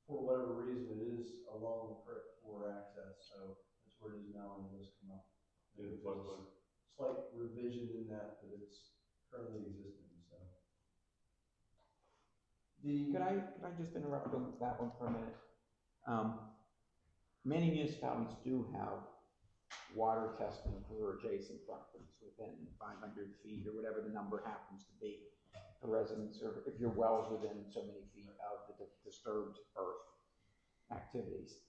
for whatever reason, it is a long creek for access, so that's where it is now, and it does come up. There's a slight revision in that, but it's currently existing, so. Could I just interrupt on that one for a minute? Many municipalities do have water testing for adjacent properties within 500 feet or whatever the number happens to be for residents, or if your well's within so many feet of the disturbed earth activities.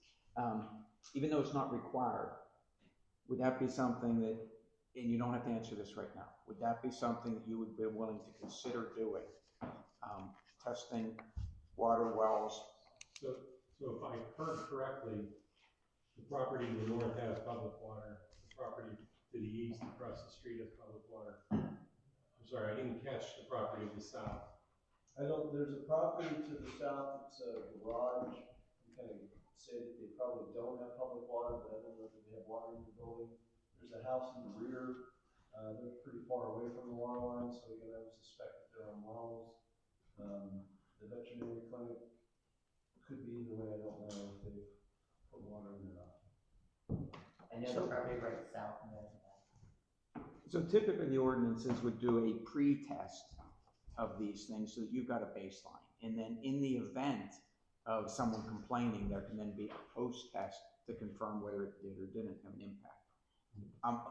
Even though it's not required, would that be something that, and you don't have to answer this right now, would that be something that you would be willing to consider doing? Testing water wells? So if I heard correctly, the property to the north has public water, the property to the east across the street has public water. I'm sorry, I didn't catch the property to the south. There's a property to the south, it's a garage. You kind of say that they probably don't have public water, but I don't know if they have water in the building. There's a house in the rear. They're pretty far away from the water line, so again, I would suspect that they're on wells. The veterinary clinic could be either way. I don't know if they've put water in or not. I know the property right south and then. So typically the ordinances would do a pre-test of these things so that you've got a baseline. And then in the event of someone complaining, there can then be a post-test to confirm whether it did or didn't have an impact. I'm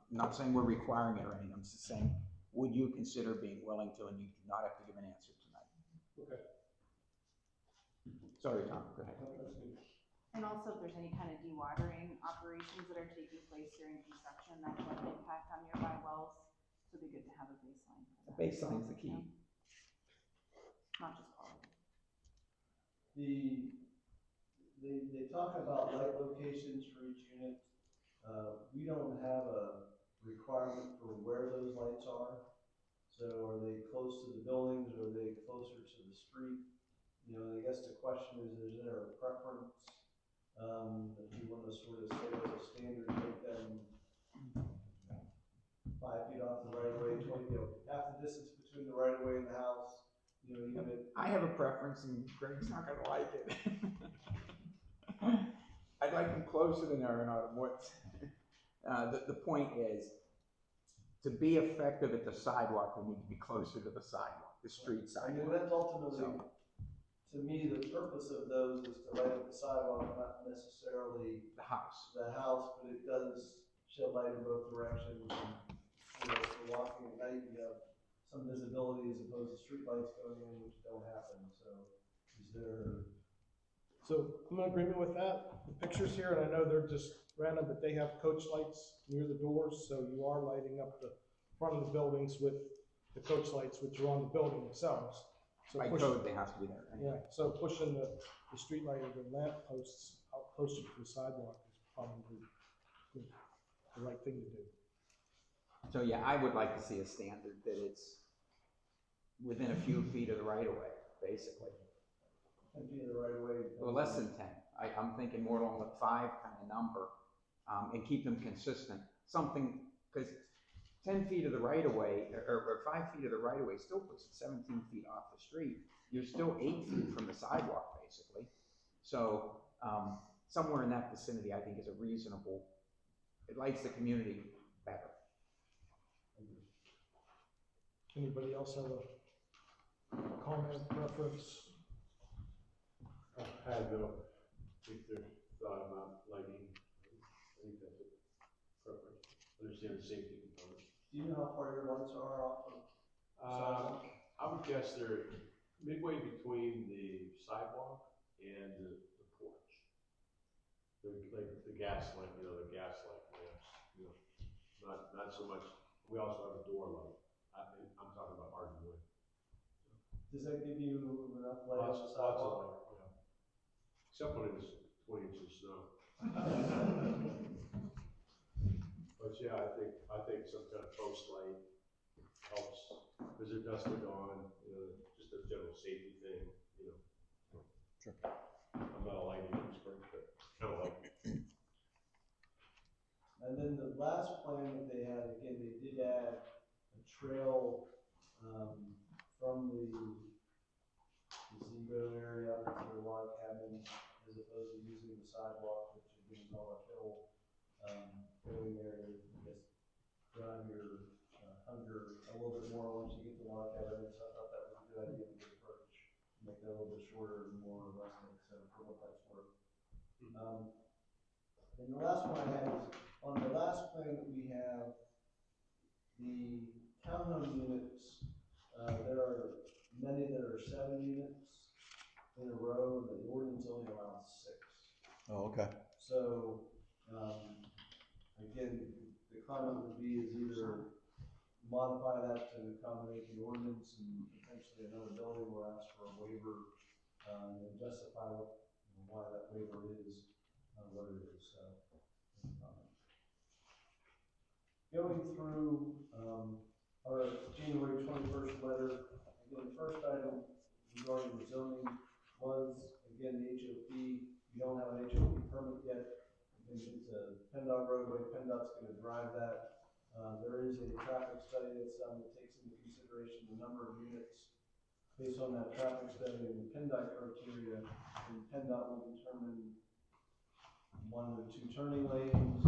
not saying we're requiring it or anything. I'm just saying, would you consider being willing to, and you do not have to give an answer tonight. Okay. Sorry, Tom, go ahead. And also if there's any kind of dewatering operations that are taking place during construction that can have an impact on nearby wells, so it'd be good to have a baseline for that. Baseline's the key. Not just quality. They talk about light locations for each unit. We don't have a requirement for where those lights are. So are they close to the buildings, or are they closer to the street? You know, I guess the question is there a preference? If you want to sort of say as a standard, make them 5 feet off the right of way, 20, half the distance between the right of way and the house. You know, even if I have a preference, and Greg's not going to like it. I'd like them closer than they're in Autumn Woods. The point is, to be effective at the sidewalk, we need to be closer to the sidewalk, the street I mean, sidewalk. that's ultimately to me, the purpose of those is to light up the sidewalk, not necessarily The house. the house, but it does shed light in both directions. And, you know, if you're walking at night, you have some visibility as opposed to street lights going in, which don't happen. So is there? So I'm in agreement with that. The pictures here, and I know they're just random, but they have coach lights near the doors, so you are lighting up the front of the buildings with the coach lights, which are on the building themselves. So By code, they have to be there anyway. yeah, so pushing the street light or the lamp posts out closer to the sidewalk is probably the right thing to do. So yeah, I would like to see a standard that it's within a few feet of the right of way, basically. 10 feet of the right of way. Or less than 10. I'm thinking more along the 5 kind of number, and keep them consistent. Something, because 10 feet of the right of way, or 5 feet of the right of way still puts it 17 feet off the street. You're still 8 feet from the sidewalk, basically. So somewhere in that vicinity, I think is a reasonable, it lights the community better. Anybody else have a comment, preference? I had no particular thought about lighting. I think that's a preference. Understand the safety component. Do you know how far your lights are off of the sidewalk? I would guess they're midway between the sidewalk and the porch. They're like the gas light, you know, the gas light lamps, you know, not so much. We also have a door light. I'm talking about hard wood. Does that give you enough light on the Lots of sidewalk? light, yeah. Except when it's 20 inches of snow. But yeah, I think some kind of post light helps, because they're dusted on, you know, just a general safety thing, you know. Sure. I'm not a lighting expert, but kind of like it. And then the last plan that they had, again, they did add a trail from the gazebo area up to the log cabin, as opposed to using the sidewalk, which again is all uphill, going there to, I guess, drive your hunger a little bit more once you get to the log cabin. So I thought that was a good idea, a good approach, make that a little bit shorter and more rustic, so for what that's worth. And the last one I had is, on the last plan that we have, the townhome units, there are many that are 7 units in a row, and the ordinance only allows 6. Oh, okay. So, again, the comment would be is either modify that to accommodate the ordinance and potentially another building will ask for a waiver, and justify what, why that waiver is, what it is, so. Going through, our January 21st letter, again, the first item regarding the zoning was, again, the HOP. We don't have an HOP permit yet. It's a PennDOT roadway. PennDOT's going to drive that. There is a traffic study that's done that takes into consideration the number of units. Based on that traffic study and the PennDOT criteria, and PennDOT will determine 1 or 2 turning lanes,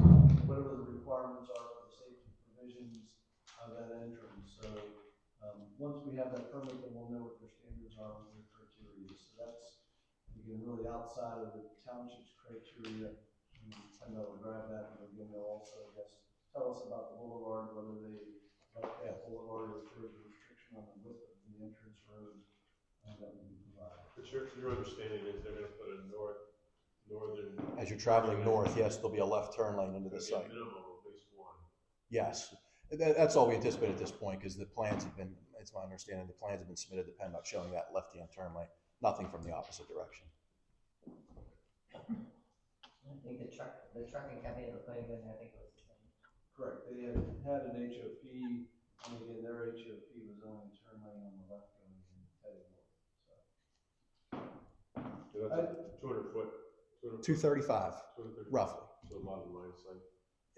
whatever the requirements are for the safety provisions of that entrance. So once we have that permit, then we'll know what their standards are and their criteria. So that's, again, really outside of the township's criteria. And they'll drive that, and again, they'll also, I guess, tell us about the boulevard, whether they like that boulevard or if there's a restriction on the width of the entrance road that would be provided. But your understanding is they're gonna put a northern. As you're traveling north, yes, there'll be a left turn lane into the site. Minimum of at least 1. Yes, that's all we anticipate at this point, because the plans have been, it's my understanding, the plans have been submitted to PennDOT showing that left-hand turn lane, nothing from the opposite direction. I think the trucking company that was putting in there, I think it was the same. Correct. They had an HOP, and again, their HOP was only a turn lane on the left going in heading north. So that's a 200 foot. 235, 235. roughly. So a lot of line of sight.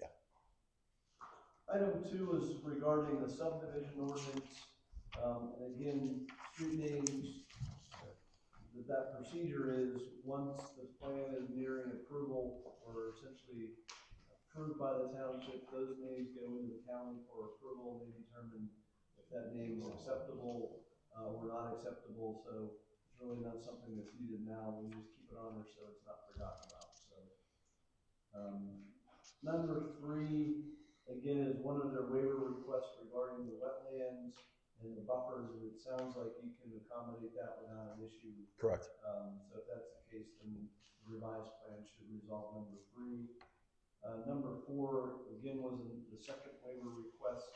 Yeah. Item 2 is regarding the subdivision ordinance. And again, street names, that procedure is once the plan is nearing approval or essentially approved by the township, those names go into the county for approval. They determine if that name is acceptable or not acceptable. So it's really not something that's needed now, we just keep it on there so it's not forgotten about, so. Number 3, again, is one of their waiver requests regarding the wetlands and the buffers, and it sounds like you can accommodate that without an issue. Correct. So if that's the case, then the revised plan should resolve number 3. Number 4, again, was the second waiver request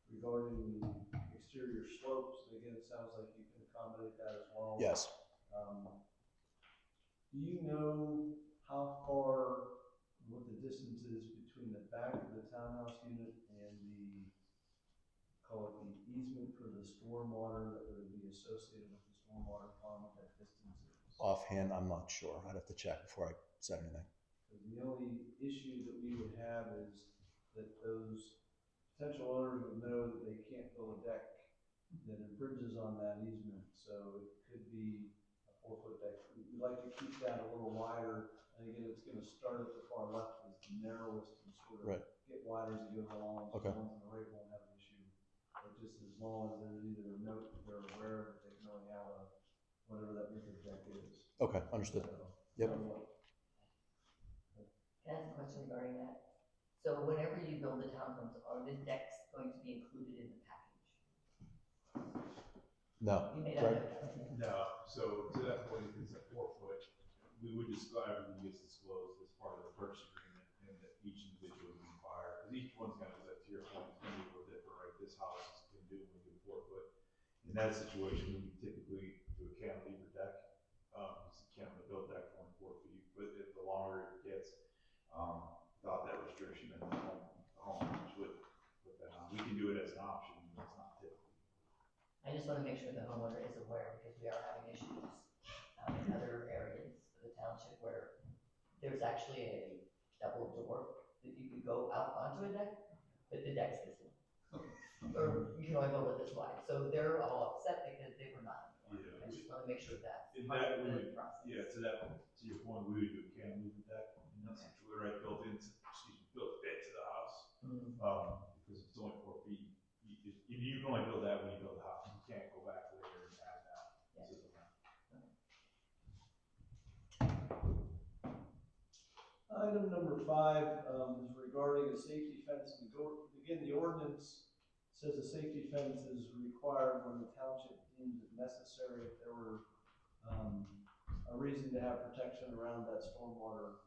regarding the exterior slopes. Again, it sounds like you can accommodate that as well. Yes. Do you know how far, what the distance is between the back of the townhouse unit and the, call it the easement for the stormwater that would be associated with the stormwater pond, what that distance is? Offhand, I'm not sure. I'd have to check before I said anything. The only issue that we would have is that those potential owners would know that they can't build a deck that infringes on that easement, so it could be a 4-foot deck. We'd like to keep that a little wider, and again, it's gonna start at the far left as the narrowest and sort of get wider as it goes along, so the ones on the right won't have an issue. But just as long as there's either a note that they're aware that they can only have a, whatever that width of deck is. Okay, understood. Yep. Can I ask a question regarding that? So whenever you build the townhomes, are the decks going to be included in the package? No. You may not know that. No, so to that point, if it's a 4-foot, we would describe everything gets disclosed as part of the purchase agreement, and that each individual would inquire, because each one's gonna, to your point, is gonna be a little different, right? This house can do when we do 4-foot. In that situation, we typically do a cantilever deck, it's a cantilever built deck 24 feet, but if the longer it gets, without that restriction, then the homeowners would put that on. We can do it as an option, but it's not typical. I just want to make sure the homeowner is aware, because we are having issues in other areas of the township where there's actually a double door that you could go out onto a deck, but the deck's this long. Or you can only go with this wide. So they're all upset because they were not informed. Yeah, I just want to make sure that's in part that of the we would, process. yeah, to your point, we would do a cantilever deck, and that's actually right built into, built into the house. Because it's only 4 feet. You can only build that when you build the house. You can't go back later and add that. Yeah. Item number 5 is regarding a safety fence. Again, the ordinance says a safety fence is required when the township deems it necessary if there were a reason to have protection around that stormwater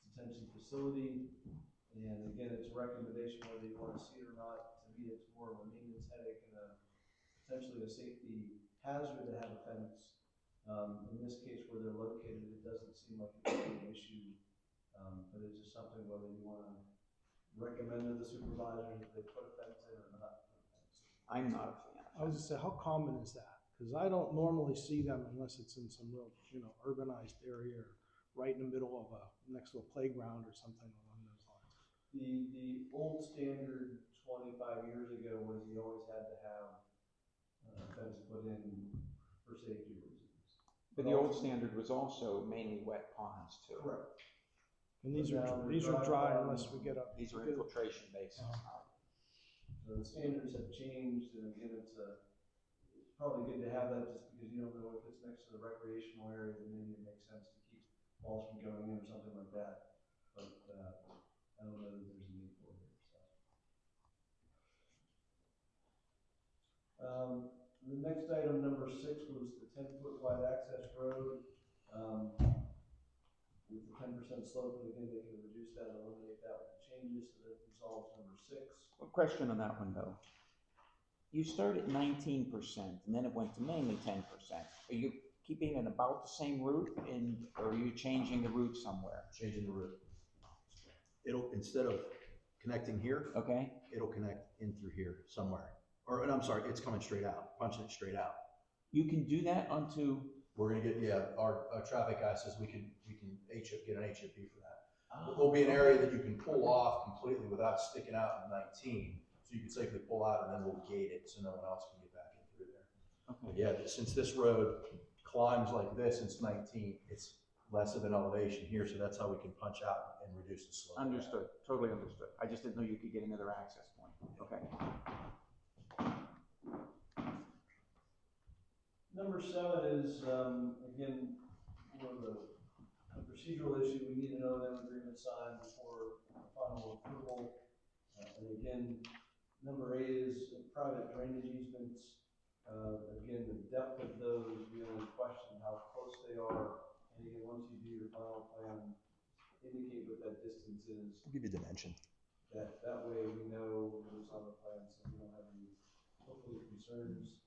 detention facility. And again, it's a recommendation whether you want to see it or not. To me, it's more of a maintenance headache and potentially a safety hazard to have a fence. In this case, where they're located, it doesn't seem like it would be an issue. But it's just something whether you want to recommend to the supervisors that they put a fence in or not. I'm not a fan. I was just say, how common is that? Because I don't normally see them unless it's in some real, urbanized area or right in the middle of next to a playground or something along those lines. The old standard 25 years ago was you always had to have a fence put in for safety reasons. But the old standard was also mainly wet ponds too. Correct. And these are dry unless we get up. These are infiltration basins. So the standards have changed, and again, it's probably good to have that just because you don't know if it's next to the recreational area, then maybe it makes sense to keep balls from going in or something like that. But I don't know that there's a need for it. So. The next item, number 6, was the 10-foot wide access road with the 10% slope. And again, they can reduce that and eliminate that with the changes, so that resolves number 6. A question on that one though. You started at 19% and then it went to mainly 10%. Are you keeping it about the same route, or are you changing the route somewhere? Changing the route. It'll, instead of connecting here, Okay. it'll connect in through here somewhere. Or, and I'm sorry, it's coming straight out, punching it straight out. You can do that onto. We're gonna get, our traffic guy says we can get an HIP for that. There'll be an area that you can pull off completely without sticking out in 19. So you can safely pull out and then we'll gate it so no one else can get back in through there. Okay. But yeah, since this road climbs like this, since 19, it's less of an elevation here, so that's how we can punch out and reduce the slope. Understood, totally understood. I just didn't know you could get another access point. Okay. Number number 7 is, again, more of a procedural issue. We need an O&M agreement signed before final approval. And again, number 8 is private drainage easements. Again, the depth of those, we only question how close they are. And again, once you do your final plan, indicate what that distance is. I'll give you dimension. That way we know it was on the plan, so we don't have any, hopefully, concerns.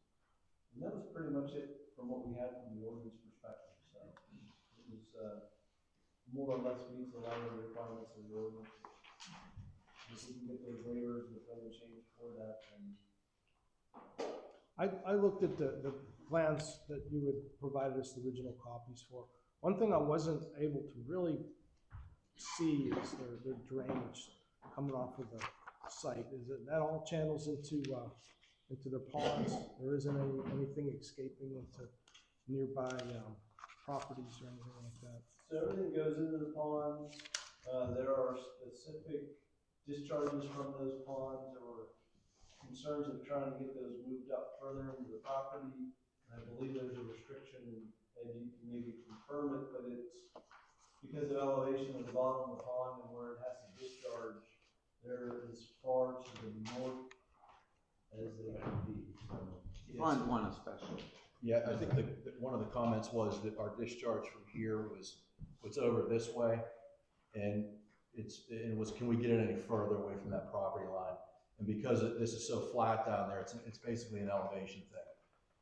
And that was pretty much it from what we had from the ordinance perspective, so it was, more or less meets a lot of the requirements of the ordinance. If we can get those waivers and the plan change for that, and I looked at the plans that you had provided us the original copies for. One thing I wasn't able to really see is their drainage coming off of the site. Is it that all channels into their ponds? There isn't anything escaping into nearby properties or anything like that? so everything goes into the ponds. There are specific discharges from those ponds. There were concerns of trying to get those moved up further into the property. And I believe there's a restriction, and you can maybe confirm it, but it's because of elevation of the bottom of the pond and where it has to discharge, they're as far to the north as they can be. So, Fund 1 especially. Yeah, I think one of the comments was that our discharge from here was over this way, and it was, can we get it any further away from that property line? And because this is so flat down there, it's basically an elevation thing.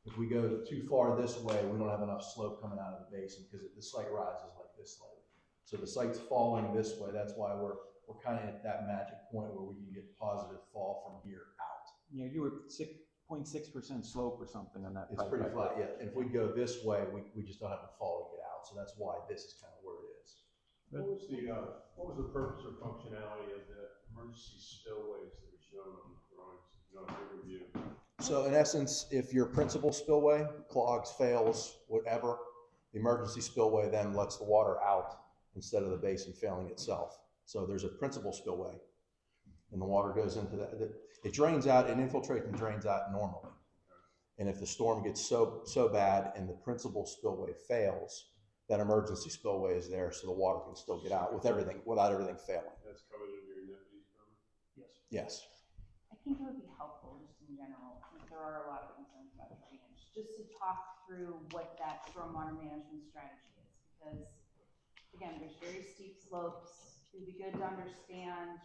If we go too far this way, we don't have enough slope coming out of the basin because the site rises like this slope. So the site's falling this way. That's why we're kind of at that magic point where we can get positive fall from here out. Yeah, you were 6.6% slope or something on that. It's pretty flat, yeah. And if we go this way, we just don't have the fall to get out. So that's why this is kind of where it is. What was the purpose or functionality of the emergency spillways that are shown on the drawings, review? So in essence, if your principal spillway clogs, fails, whatever, the emergency spillway then lets the water out instead of the basin failing itself. So there's a principal spillway, and the water goes into that. It drains out, it infiltrates and drains out normally. And if the storm gets so bad and the principal spillway fails, that emergency spillway is there so the water can still get out without everything failing. That's covered under your NEPD's permit? Yes. I think it would be helpful, just in general, since there are a lot of concerns about drainage, just to talk through what that stormwater management strategy is. Because, again, there's very steep slopes. It would be good to understand,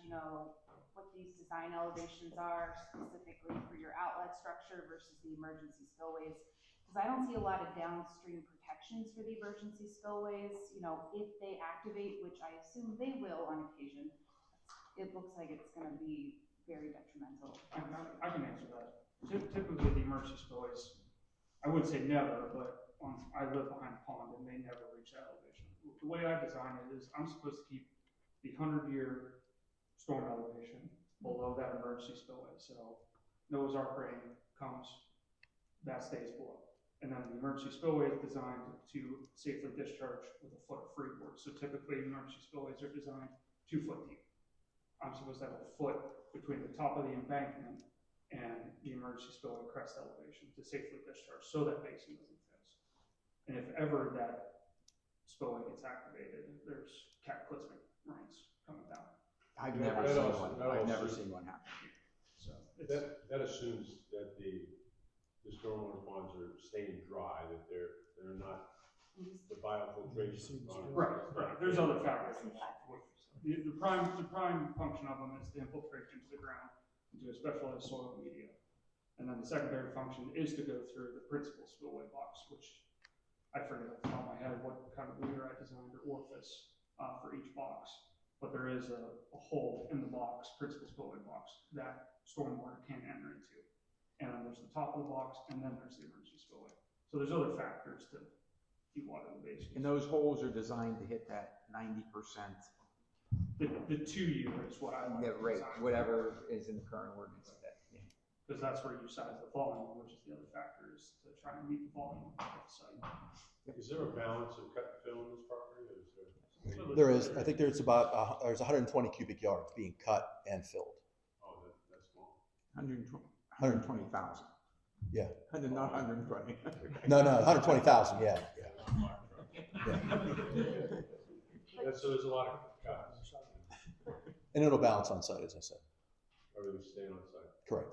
what these design elevations are specifically for your outlet structure versus the emergency spillways. Because I don't see a lot of downstream protections for the emergency spillways. If they activate, which I assume they will on occasion, it looks like it's going to be very detrimental. I can answer that. Typically, the emergency spillways, I would say never, but I live behind a pond and they never reach that elevation. The way I design it is I'm supposed to keep the 100-year storm elevation below that emergency spillway. So Noah's Ark rain comes, that stays below. And then the emergency spillway is designed to safely discharge with a foot of freeboard. So typically emergency spillways are designed 2 foot deep. I'm supposed to have a foot between the top of the embankment and the emergency spillway crest elevation to safely discharge so that basin doesn't fail. And if ever that spillway gets activated, there's cataclysmic rains coming down. I've never seen one happen. So That assumes that the stormwater ponds are staying dry, that they're not the biofiltration. Right. There's other factors. The prime function of them is to infiltrate into the ground into a specialized soil media. And then the secondary function is to go through the principal spillway box, which I forget off the top of my head what kind of leader I designed or orifice for each box. But there is a hole in the box, principal spillway box, that stormwater can enter into. And then there's the top of the box, and then there's the emergency spillway. So there's other factors to dewater the basin. And those holes are designed to hit that 90%. The 2 year is what I like. Yeah, right, whatever is in the current ordinance today. Yeah. Because that's where you size the volume, which is the other factor, is to try and meet the volume of the site. Is there a balance of cut and fill in this property, or is there? There is. I think there's about there's 120 cubic yards being cut and filled. Oh, that's small. 120,000. Yeah. Not 120. No, 120,000, yeah. So there's a lot of costs. And it'll balance on site, as I said. Everything's staying on site. Correct.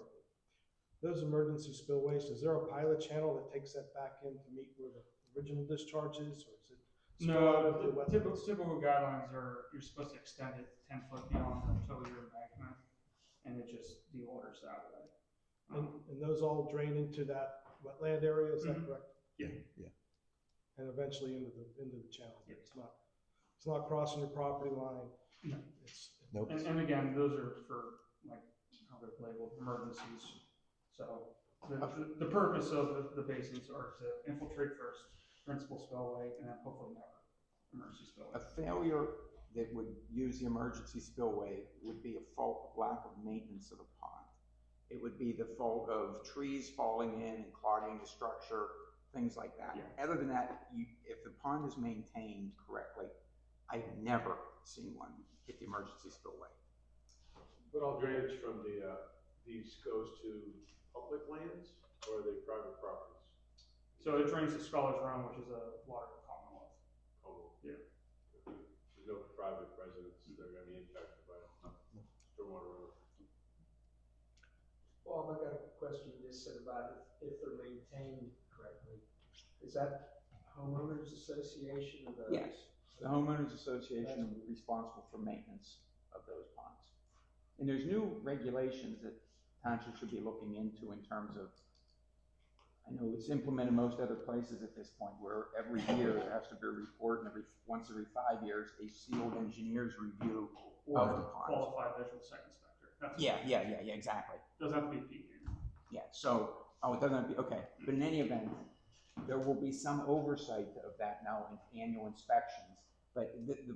Those emergency spillways, is there a pilot channel that takes that back in to meet where the original discharge is, or is it? spill out into the No, wetlands? typical guidelines are, you're supposed to extend it 10 foot beyond the total year embankment, and it just deorders that way. And those all drain into that wetland area, is that Mhm. correct? Yeah. And eventually into the channel. Yeah. It's not crossing your property line. No. Nope. And again, those are for, like, how they're labeled, emergencies. So the purpose of the basins are to infiltrate first, principal spillway, and then hopefully never emergency spillway. A failure that would use the emergency spillway would be a fault of lack of maintenance of the pond. It would be the fault of trees falling in and clogging the structure, things like that. Yeah. Other than that, if the pond is maintained correctly, I've never seen one hit the emergency spillway. But all drainage from these goes to public lands, or are they private properties? So it drains to Scholars Run, which is a water commonwealth. Oh. Yeah. There's no private residents that are gonna be impacted by stormwater runoff. Bob, I got a question you just said about if they're maintained correctly. Is that homeowners association or the? Yes, the homeowners association is responsible for maintenance of those ponds. And there's new regulations that Township should be looking into in terms of, I know it's implemented most other places at this point, where every year there has to be a report, and once every 5 years, a sealed engineer's review Or of the ponds. qualified visual site inspector. That's Yeah, exactly. Doesn't have to be PE. Yeah, so, it doesn't have to be, okay, but in any event, there will be some oversight of that now in annual inspections. But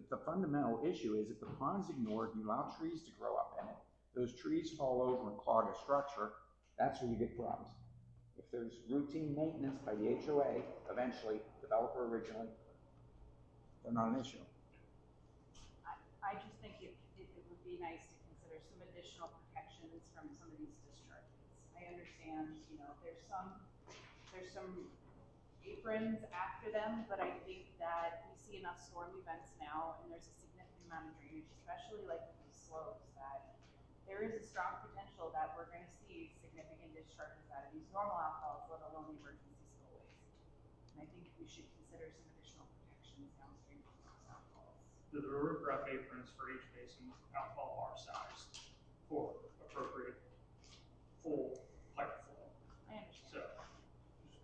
the fundamental issue is if the pond's ignored, you allow trees to grow up in it, those trees fall over and clog a structure, that's where you get problems. If there's routine maintenance by the HOA, eventually, developer originally, they're not an issue. I just think it would be nice to consider some additional protections from some of these discharges. I understand, there's some aprons after them, but I think that we see enough storm events now, and there's a significant amount of drainage, especially like with these slopes, that there is a strong potential that we're gonna see significant discharges out of these normal outfalls, let alone the emergency spillways. And I think we should consider some additional protections downstream from those outfalls. The riprap aprons for each basin outfall are sized for appropriate full pipe flow. I understand. So,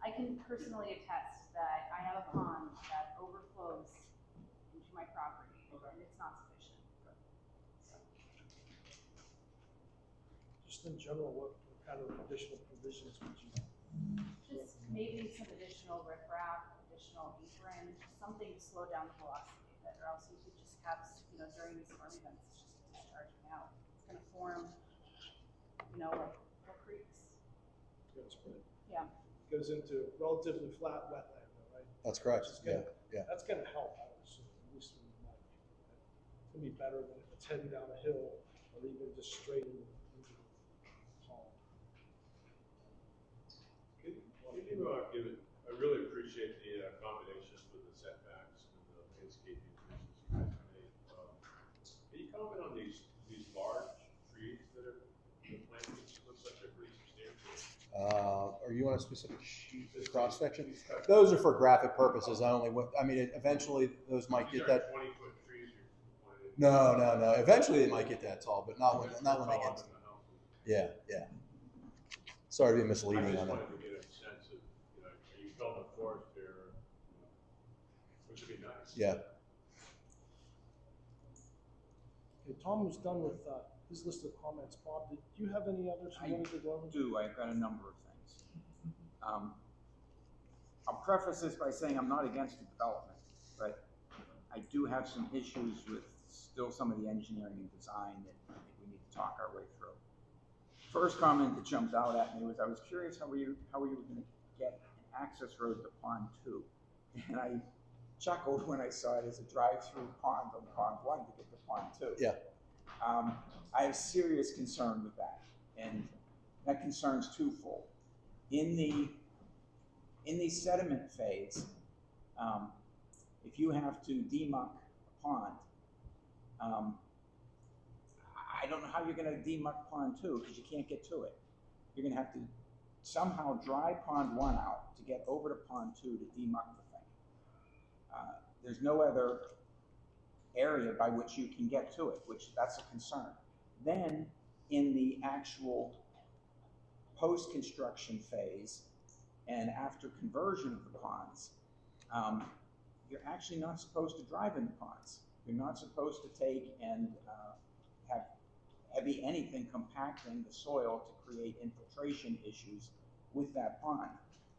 I can personally attest that I have a pond that overflows into my property, and it's not sufficient. Just in general, what kind of additional provisions would you? Just maybe some additional riprap, additional apron, just something to slow down the velocity of it, or else you could just have, during these storm events, it's just discharging out. It's gonna form, like creeks. Yeah. Goes into relatively flat wetland, though, right? That's correct, Which is gonna- yeah. That's gonna help, I would assume, at least in my view. It's gonna be better than if it's heading down a hill, or even just straight into the pond. I really appreciate the accommodations with the setbacks and the landscaping provisions you guys made. Can you comment on these large trees that are planted? It looks like they're pretty substantial. Are you on a specific sheet, cross section? Those are for graphic purposes only. Eventually those might These get aren't that. 20-foot trees you're planting. No. Eventually they might get that tall, but not when they Taller get. than the houses. Yeah. Sorry to be I misleading just on that. wanted to get a sense of, are you building a forest here, which would be nice. Yeah. Okay, Tom was done with his list of comments. Bob, did you have any others you wanted to go over? I've got a number of things. I'll preface this by saying I'm not against the development, but I do have some issues with still some of the engineering and design that I think we need to talk our way through. First comment that jumped out at me was I was curious how we were going to get an access road to Pond 2. And I chuckled when I saw it as a drive-through pond on Pond 1 to get to Pond 2. Yeah. I have serious concern with that, and that concern's twofold. in the sediment phase, if you have to demuck a pond, I don't know how you're gonna demuck pond 2, because you can't get to it. You're gonna have to somehow dry pond 1 out to get over to pond 2 to demuck the thing. There's no other area by which you can get to it, which that's a concern. Then in the actual post-construction phase and after conversion of the ponds, you're actually not supposed to drive in the ponds. You're not supposed to take and have heavy anything compacting the soil to create infiltration issues with that pond.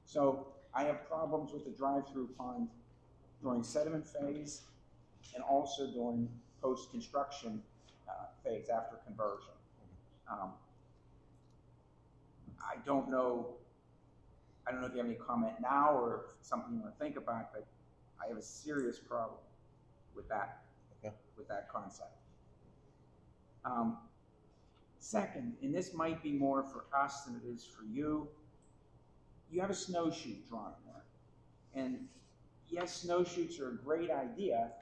So I have problems with the drive-through pond during sediment phase and also during post-construction phase after conversion. I don't know if you have any comment now or something you want to think about, but I have a serious problem with that, with that concept. Second, and this might be more for us than it is for you, you have a snowshoe drawn in there. And yes, snowshoots are a great idea,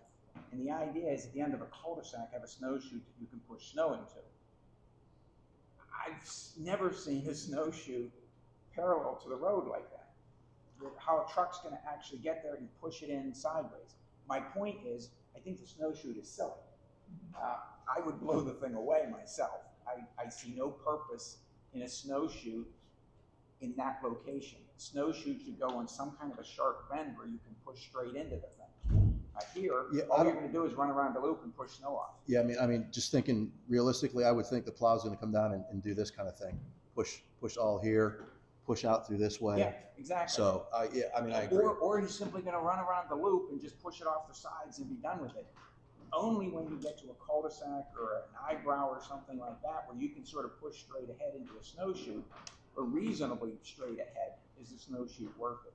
and the idea is at the end of a cul-de-sac have a snowshoe that you can push snow into. I've never seen a snowshoe parallel to the road like that. How a truck's gonna actually get there and push it in sideways. My point is, I think the snowshoe is silly. I would blow the thing away myself. I see no purpose in a snowshoe in that location. Snowshoe should go on some kind of a sharp bend where you can push straight into the thing. Here, all you're gonna do is run around the loop and push snow off. Yeah, I mean, just thinking realistically, I would think the plow's gonna come down and do this kind of thing. Push all here, push out through this way. Yeah, exactly. So, yeah, I mean, I agree. Or he's simply gonna run around the loop and just push it off the sides and be done with it. Only when you get to a cul-de-sac or an eyebrow or something like that, where you can sort of push straight ahead into a snowshoe, or reasonably straight ahead, is the snowshoe worth it?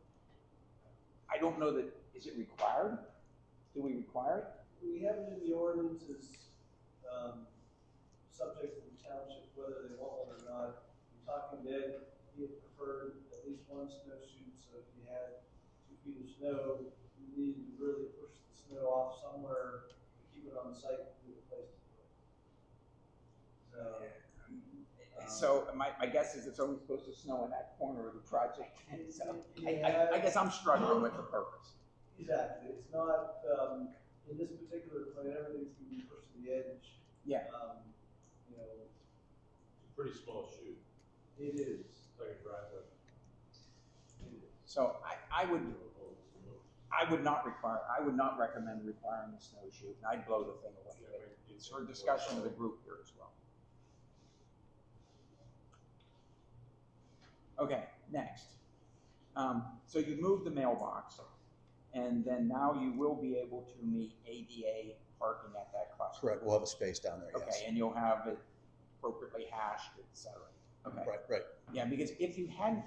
I don't know that, is it required? Do we require it? We have it in the ordinances, subject to the township, whether they want one or not. We're talking Ed, he had preferred at least one snowshoe, so if you had 2 feet of snow, you needed to really push the snow off somewhere to keep it on the site and give it a place to put it. So my guess is it's only supposed to snow in that corner of the project. So I guess I'm struggling with the purpose. Exactly. It's not, in this particular plan, everything's going to be pushed to the edge. Yeah. You know, It's a pretty small shoot, it is. like a driveway. So I would not recommend requiring a snowshoe, and I'd blow the thing away. But it's for discussion of the group here as well. Okay, next. So you moved the mailbox, and then now you will be able to meet ADA parking at that cluster. Correct, we'll have a space down there, yes. Okay, and you'll have it appropriately hashed, et cetera. Okay. Right. Yeah, because if you hadn't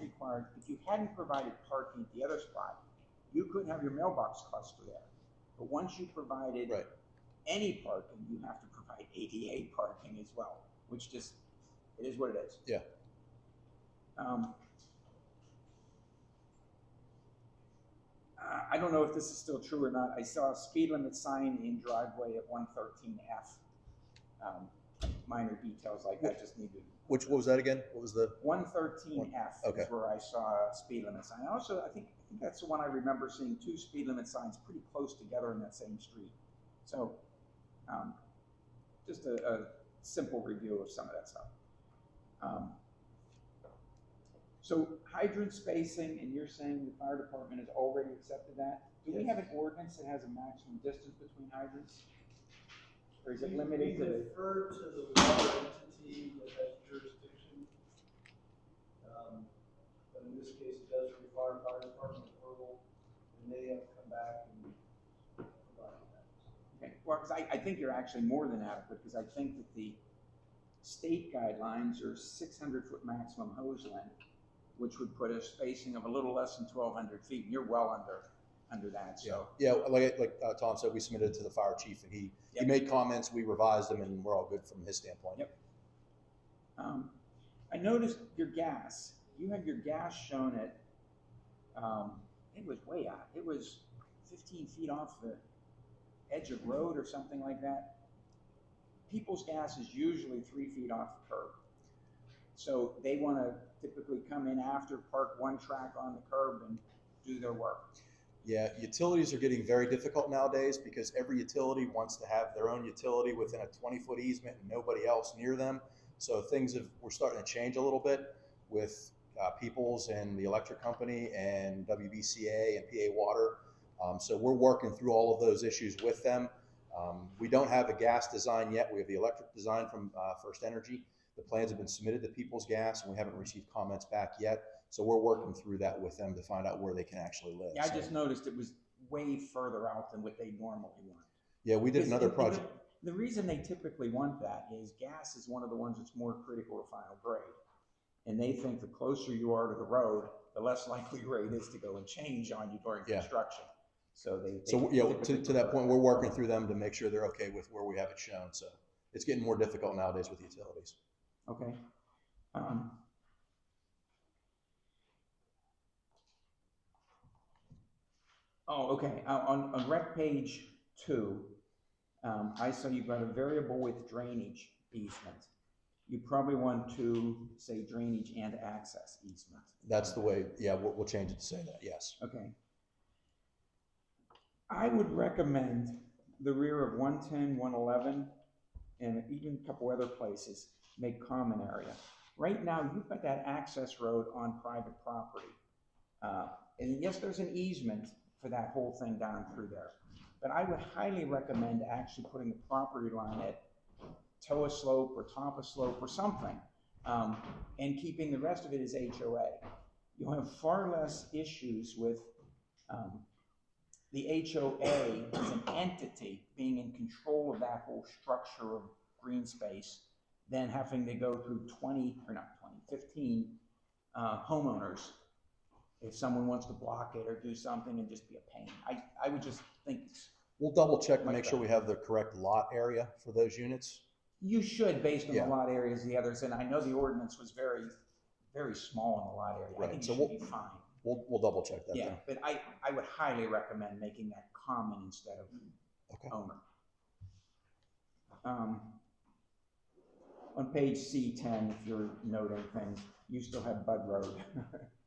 provided parking at the other spot, you couldn't have your mailbox cluster there. But once you provided any parking, you have to provide ADA parking as well, which just, it is what it is. Yeah. I don't know if this is still true or not. I saw a speed limit sign in driveway at 113F. Minor details like that just need to. What was that again? What was the? 113F Okay. is where I saw a speed limit sign. Also, I think that's the one I remember seeing 2 speed limit signs pretty close together in that same street. So, just a simple review of some of that stuff. So hydrant spacing, and you're saying the fire department has already accepted that? Do we have an ordinance that has a maximum distance between hydrants? Or is it limited to? We defer to the water entity that has jurisdiction. But in this case, it does require fire department approval, and they have to come back and provide that. Okay, well, because I think you're actually more than adequate, because I think that the state guidelines are 600-foot maximum hose length, which would put a spacing of a little less than 1,200 feet. You're well under that. So Yeah, like Tom said, we submitted it to the fire chief, and he made comments. We revised them, and we're all good from his standpoint. Yep. I noticed your gas you had your gas shown at, it was way out. It was 15 feet off the edge of road or something like that. People's gas is usually 3 feet off the curb. So they want to typically come in after, park one track on the curb and do their work. Yeah, utilities are getting very difficult nowadays because every utility wants to have their own utility within a 20-foot easement and nobody else near them. So we're starting to change a little bit with Peoples and the electric company and WBCA and PA Water. So we're working through all of those issues with them. We don't have a gas design yet. We have the electric design from First Energy. The plans have been submitted to People's Gas, and we haven't received comments back yet. So we're working through that with them to find out where they can actually live. Yeah, I just noticed it was way further out than what they normally want. Yeah, we did another project. The reason they typically want that is gas is one of the ones that's more critical to final grade. And they think the closer you are to the road, the less likely grade is to go and change on you during construction. So to that point, we're working through them to make sure they're okay with where we have it shown. So it's getting more difficult nowadays with utilities. Okay. Okay. On rec page 2, I saw you've got a variable with drainage easement. You probably want to say drainage and access easement. That's the way. Yeah, we'll change it to say that. Yes. Okay. I would recommend the rear of 110, 111, and even a couple other places make common area. Right now, you've got that access road on private property. And yes, there's an easement for that whole thing down through there. But I would highly recommend actually putting the property line at toe a slope or top a slope or something, and keeping the rest of it as HOA. You'll have far less issues with the HOA as an entity being in control of that whole structure of green space than having to go through 15 homeowners if someone wants to block it or do something and just be a pain. I would just think we'll double check to make sure we have the correct lot area for those units. You should, based on the lot areas of the others, and I know the ordinance was very, very small in the lot area. Right. I think So it should be fine. We'll double check that. Yeah, then. but I would highly recommend making that common instead of owner. On page C10, if you're noting things, you still have Bud Road.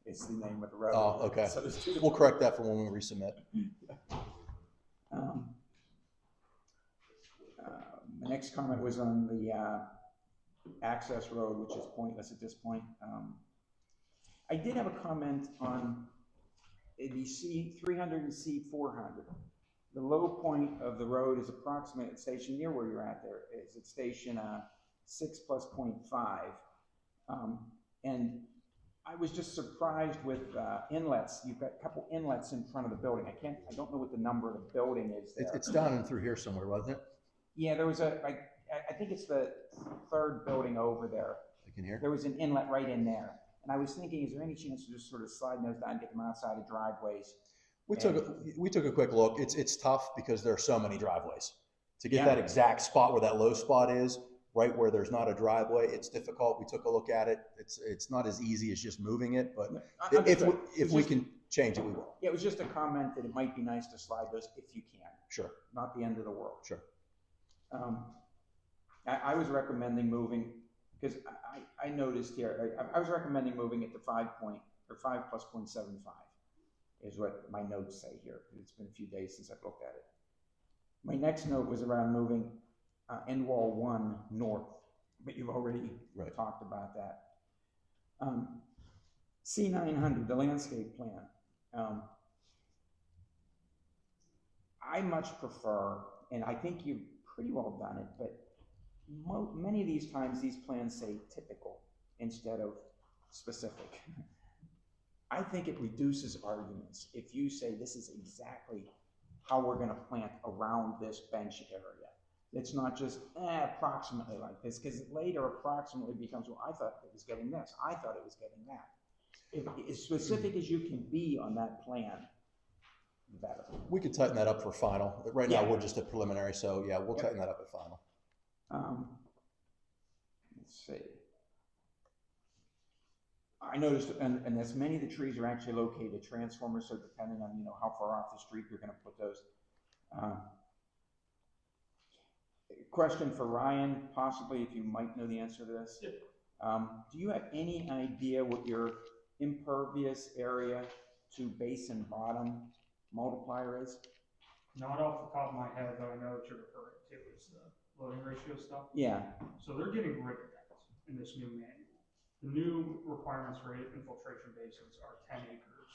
It's the name of the road. Oh, okay. So we'll correct that for when we resubmit. The next comment was on the access road, which is pointless at this point. I did have a comment on the C300 and C400. The low point of the road is approximate at station near where you're at there. Is at station 6 plus 0.5. And I was just surprised with inlets. You've got a couple inlets in front of the building. I don't know what the number of the building is there. It's down and through here somewhere, wasn't it? Yeah, there was I think it's the third building over there. Like in here? There was an inlet right in there. And I was thinking, is there any chance to just sort of slide those down and get them outside of driveways? We took a quick look. It's tough because there are so many driveways. To get that exact spot where that low spot is, right where there's not a driveway, it's difficult. We took a look at it. It's not as easy as just moving it, but if we can change it, we will. Yeah, it was just a comment that it might be nice to slide those if you can. Sure. Not the end of the world. Sure. I was recommending moving, because I noticed here, I was recommending moving it to 5 plus 0.75 is what my notes say here. It's been a few days since I've looked at it. My next note was around moving end wall 1 north, but you've already talked about that. C900, the landscape plan. I much prefer, and I think you've pretty well done it, but many of these times these plans say typical instead of specific. I think it reduces arguments if you say this is exactly how we're going to plant around this bench area. It's not just approximately like this, because later approximately becomes, well, I thought it was getting this. I thought it was getting that. As specific as you can be on that plan, the better. We could tighten that up for final. Right now we're just at preliminary, so yeah, we'll tighten that up at final. Let's see. I noticed, and as many of the trees are actually located at transformers, so depending on, how far off the street you're gonna put those. Question for Ryan, possibly, if you might know the answer to this. Do you have any idea what your impervious area to base and bottom multiplier is? Not off the top of my head, but I know what you're referring to is the loading ratio stuff. Yeah, So they're getting rid of that in this new manual. The new requirements for infiltration basins are 10 acres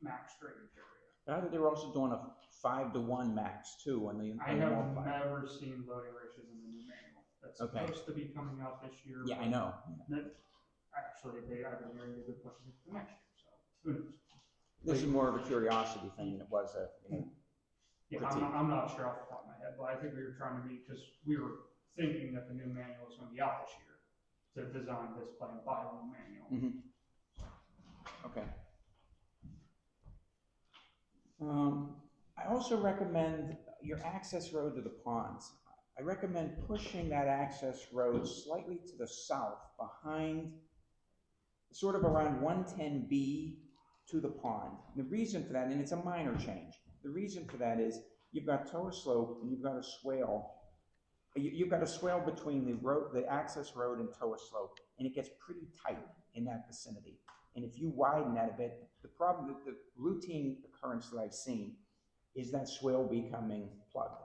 max drainage area. I thought they were also doing a 5-to-1 max too on the I have multiplier. never seen loading ratios in the new manual. That's Okay. supposed to be coming out this year. Yeah, I know. That, actually, I've been hearing they've been pushing it to next year, so who knows? This is more of a curiosity thing than it was a, Yeah, critique. I'm not sure off the top of my head, but I think we were trying to meet, because we were thinking that the new manual was gonna be out this year to design this plan by the new manual. Okay. I also recommend your access road to the ponds. I recommend pushing that access road slightly to the south behind, sort of around 110B to the pond. The reason for that, and it's a minor change, the reason for that is you've got toe slope and you've got a swale. You've got a swale between the road, the access road and toe slope, and it gets pretty tight in that vicinity. And if you widen that a bit, the problem, the routine occurrence that I've seen is that swale becoming plugged.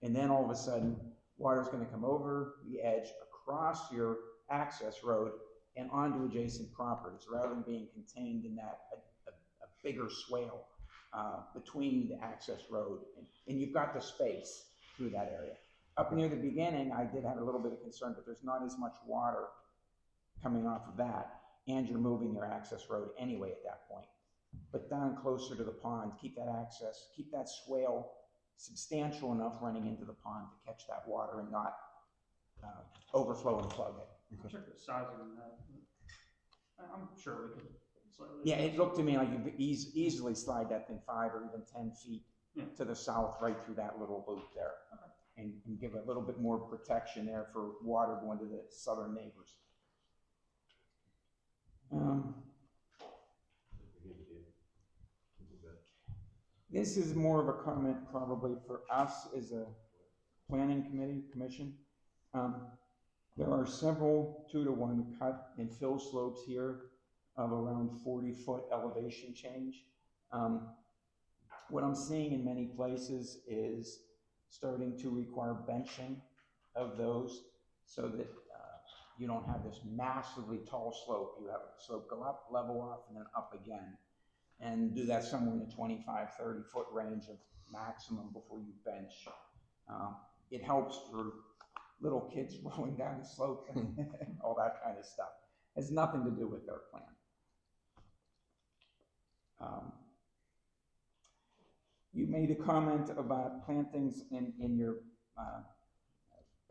And then all of a sudden, water's gonna come over the edge, across your access road, and onto adjacent properties, rather than being contained in that, a bigger swale between the access road. And you've got the space through that area. Up near the beginning, I did have a little bit of concern, but there's not as much water coming off of that, and you're moving your access road anyway at that point. But down closer to the pond, keep that access, keep that swale substantial enough running into the pond to catch that water and not overflow and plug it. Check the sizing on that. I'm sure we could slightly. Yeah, it looked to me like you could easily slide that thing 5 or even 10 feet to the south, right through that little loop there. Okay. And give a little bit more protection there for water going to the southern neighbors. This is more of a comment probably for us as a planning commission. There are several 2-to-1 cut and fill slopes here of around 40-foot elevation change. What I'm seeing in many places is starting to require benching of those so that you don't have this massively tall slope. You have a slope go up, level off, and then up again. And do that somewhere in the 25, 30-foot range of maximum before you bench. It helps for little kids rolling down the slope and all that kind of stuff. Has nothing to do with their plan. You made a comment about plantings in your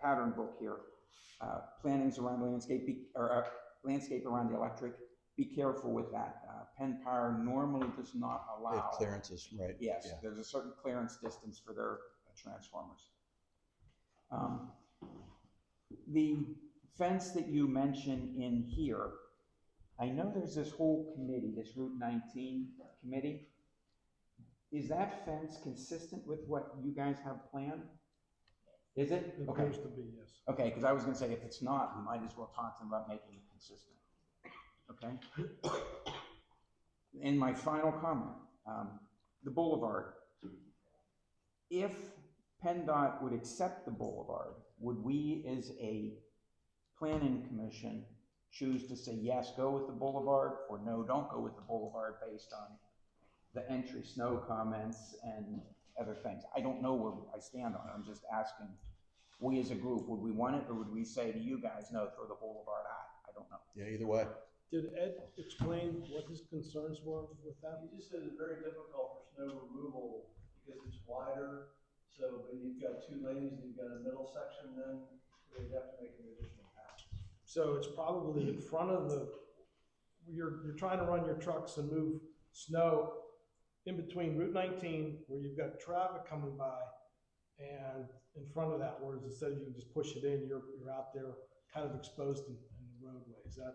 pattern book here. Plantings around landscape, landscape around the electric. Be careful with that. Penn Power normally does not allow. They have clearances, right? Yes, Yeah. there's a certain clearance distance for their transformers. The fence that you mention in here, I know there's this whole committee, this Route 19 committee. Is that fence consistent with what you guys have planned? Is it? It Okay. appears to be, yes. Okay, because I was gonna say, if it's not, we might as well talk to them about making it consistent. Okay? In my final comment, the boulevard. If PennDOT would accept the boulevard, would we as a planning commission choose to say, yes, go with the boulevard, or no, don't go with the boulevard based on the entry snow comments and other things? I don't know where I stand on it. I'm just asking, we as a group, would we want it, or would we say to you guys, no, throw the boulevard out? I don't know. Yeah, either way. Did Ed explain what his concerns were with that? He just said it's very difficult for snow removal because it's wider. So, but you've got 2 lanes, and you've got a middle section, then they'd have to make an additional pass. So it's probably in front of the, you're trying to run your trucks and move snow in between Route 19, where you've got traffic coming by, and in front of that, whereas instead of you can just push it in, you're out there kind of exposed in the roadway. Is that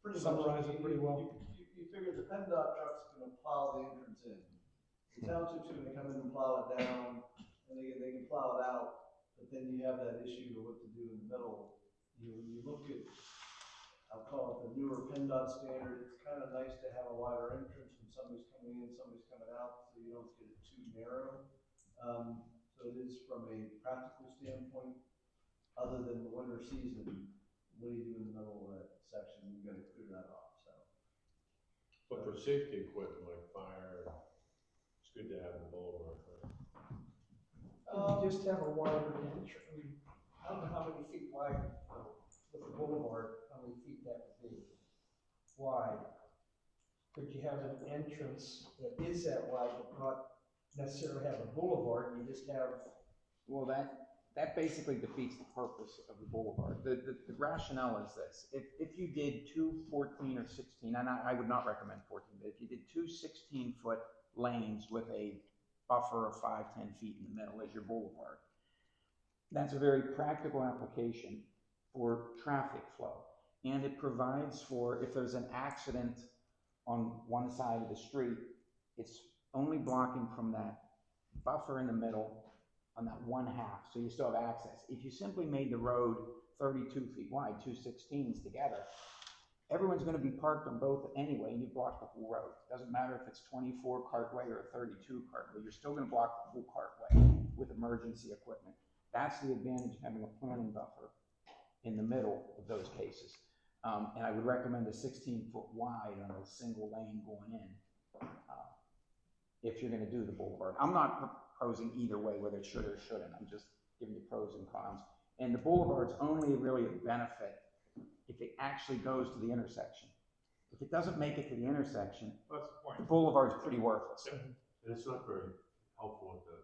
Pretty much, summarize it pretty well? You figure the PennDOT truck's gonna plow the entrance in. The township's gonna come in and plow it down, and they can plow it out, but then you have that issue of what to do in the middle. You look at, I'll call it the newer PennDOT standard, it's kind of nice to have a wider entrance when somebody's coming in, somebody's coming out, so you don't get it too narrow. So it is from a practical standpoint, other than the winter season, what do you do in the middle of that section? You gotta clear that off, so. But for safety equipment like fire, it's good to have the boulevard. You just have a wider entrance, I don't know how many feet wide, with the boulevard, how many feet that would be wide. Could you have an entrance that is that wide, but not necessarily have a boulevard, you just have? Well, that basically defeats the purpose of the boulevard. The rationale is this: if you did two 14 or 16, and I would not recommend 14, but if you did two 16-foot lanes with a buffer of 5-10 feet in the middle as your boulevard, that's a very practical application for traffic flow, and it provides for, if there's an accident on one side of the street, it's only blocking from that buffer in the middle on that one half, so you still have access. If you simply made the road 32 feet wide, two 16s together, everyone's gonna be parked on both anyway, and you block the whole road. Doesn't matter if it's 24 cartway or a 32 cartway, you're still gonna block the whole cartway with emergency equipment. That's the advantage of having a planning buffer in the middle of those cases. And I would recommend a 16-foot wide on a single lane going in, if you're gonna do the boulevard. I'm not proposing either way, whether it should or shouldn't. I'm just giving you pros and cons. And the boulevard's only really a benefit if it actually goes to the intersection. If it doesn't make it to the intersection, That's the point. the boulevard's pretty worthless. And it's not very helpful at the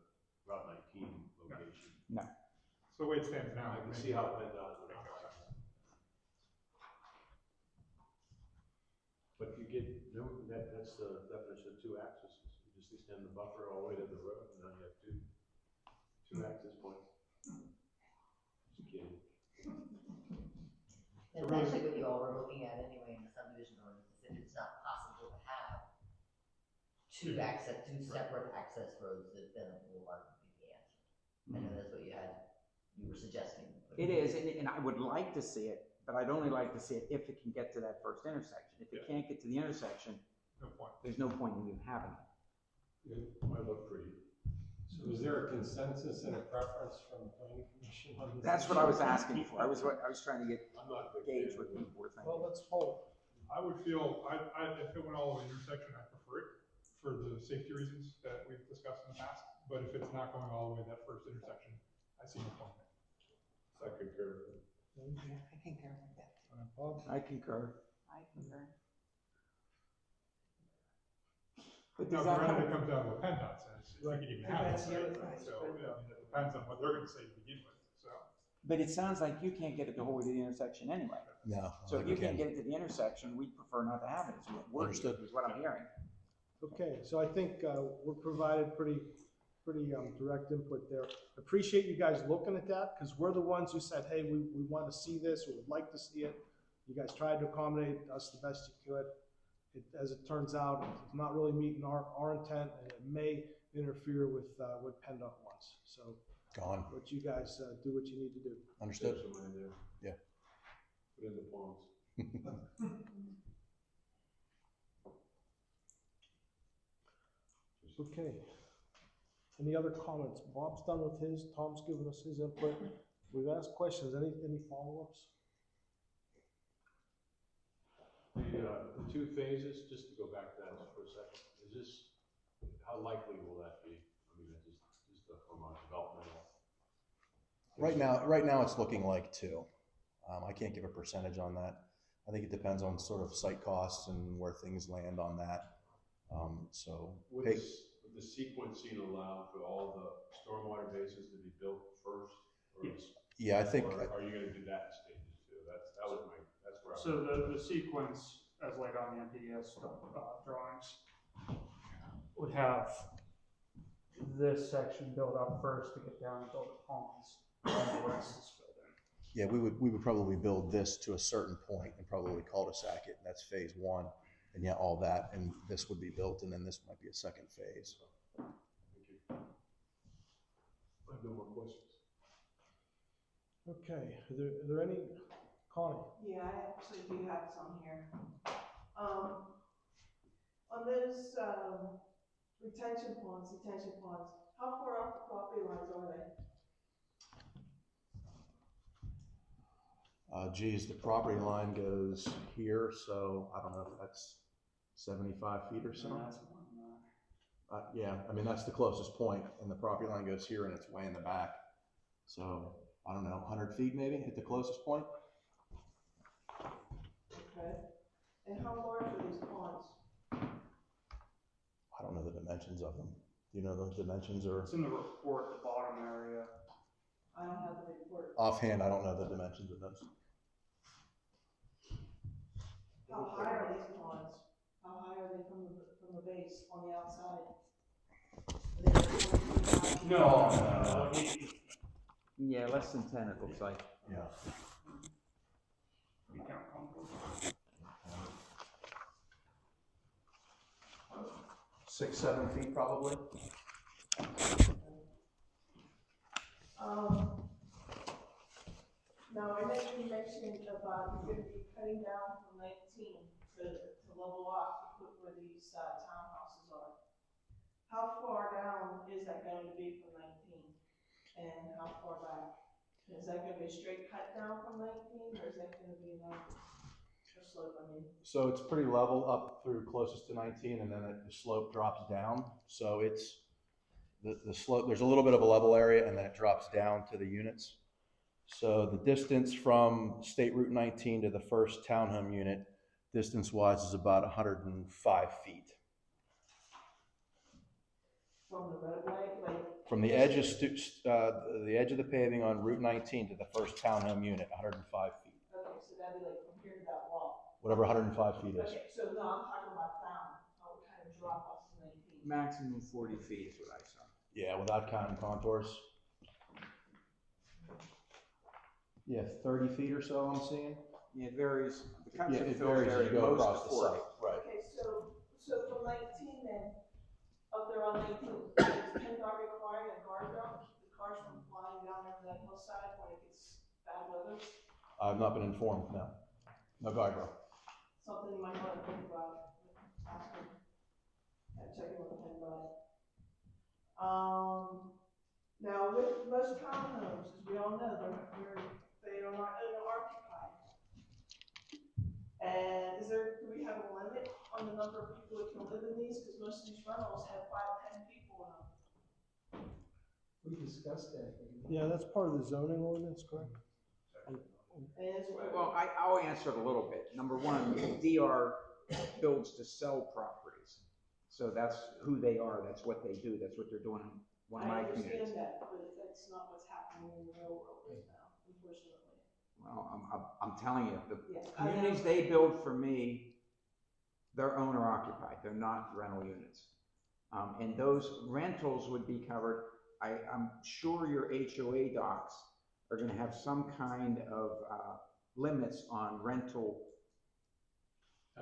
Route 19 location. No. It's the way it stands now. I can see how PennDOT would apply. But you get, that's the definition of two axes. You just extend the buffer all the way to the road, and now you have two access points. Just kidding. That's actually what you all were looking at anyway in the subdivision ordinance, if it's not possible to have two separate access roads, then a boulevard would be the answer. I know that's what you were suggesting. It is, and I would like to see it, but I'd only like to see it if it can get to that first intersection. If it can't get to the intersection, No point. there's no point in even having it. It might look pretty. So is there a consensus and a preference from the planning commission on this? That's what I was asking for. I was trying to I'm not a big gauge fan what of it. people were thinking. Well, let's hold. I would feel, if it went all the way to the intersection, I prefer it for the safety reasons that we've discussed in the past. But if it's not going all the way to that first intersection, I see no point. I concur with it. I concur with that. Bob? I concur. I concur. But Now, does that granted, it help? comes down to what PennDOT says, if we can even have it, That's the other right? thing. So, it depends on what they're gonna say to begin with, so. But it sounds like you can't get it the whole way to the intersection anyway. No. So if you can't get it to the intersection, we'd prefer not to have it, is what Understood. is what I'm hearing. Okay, so I think we're provided pretty direct input there. Appreciate you guys looking at that, because we're the ones who said, hey, we want to see this, or would like to see it. You guys tried to accommodate us the best you could. As it turns out, it's not really meeting our intent, and it may interfere with what PennDOT wants. So Gone. let you guys do what you need to do. Understood. Save some money there. Yeah. Put in the ponds. Okay. Any other comments? Bob's done with his, Tom's given us his input. We've asked questions. Any follow-ups? The two phases, just to go back to that just for a second, is this, how likely will that be? I mean, just from a developmental. Right now it's looking like 2. I can't give a percentage on that. I think it depends on sort of site costs and where things land on that. Would the sequencing allow for all the stormwater bases to be built first? Or Yeah, I think. Or are you gonna do that in stages too? That's where I was. So the sequence, as like on the MPDS drawings, would have this section built up first to get down and build the ponds, and the rest is filled in. Yeah, we would probably build this to a certain point and probably cul-de-sac it, and that's phase one. And yeah, all that, and this would be built, and then this might be a second phase. Thank you. I have no more questions. Okay, are there any, Connie? Yeah, I actually do have some here. On those, retention ponds, how far off the property lines are they? Geez, the property line goes here, so I don't know if that's 75 feet or so. No, that's more than that. Yeah, I mean, that's the closest point, and the property line goes here, and it's way in the back. So, I don't know, 100 feet maybe at the closest point? Okay. And how large are these ponds? I don't know the dimensions of them. Do you know those dimensions, or? It's in the report, the bottom area. I don't have the report. Offhand, I don't know the dimensions of those. How high are these ponds? How high are they from the base on the outside? Are they 40 feet high? No. Yeah, less than 10 it looks like. Yeah. You count contours. 6, 7 feet probably. Now, I know you mentioned about you're gonna be cutting down from 19 to level off to put where these townhouses are. How far down is that going to be from 19? And how far back? Is that gonna be a straight cut down from 19, or is that gonna be a slope, I mean? So it's pretty level up through closest to 19, and then the slope drops down. So it's the slope, there's a little bit of a level area, and then it drops down to the units. So the distance from State Route 19 to the first townhome unit, distance-wise, is about 105 feet. From the roadway, like? From the edge of the edge of the paving on Route 19 to the first townhome unit, 105 feet. Okay, so that'd be like from here to that wall. Whatever 105 feet is. Okay, so no, I'm talking about down, how it kind of drop off to 19. Maximum 40 feet is what I saw. Yeah, without counting contours. Yeah, 30 feet or so I'm seeing. Yeah, it varies. The Yeah, Township it fills varies as vary you go most across to the 40. site. Right. Okay, so from 19 then, up there on 19, is PennDOT requiring a guardrail to keep the cars from flying down over that hillside when it gets bad weather? I've not been informed, no. No guardrail. Something you might want to think about, asking, and checking with PennDOT. Now with most townhomes, as we all know, they are not owner occupied. And do we have a limit on the number of people that can live in these? Because most of these rentals have 5, 10 people in them. We discussed that. Yeah, that's part of the zoning ordinance, correct? Well, I'll answer it a little bit. Number one, DR builds to sell properties. So that's who they are, that's what they do, that's what they're doing in one of my communities. I understand that, but that's not what's happening in the real world right now, unfortunately. Well, I'm telling you, the Yeah, I know. communities they build for me, they're owner occupied, they're not rental units. And those rentals would be covered. I'm sure your HOA docs are gonna have some kind of limits on rental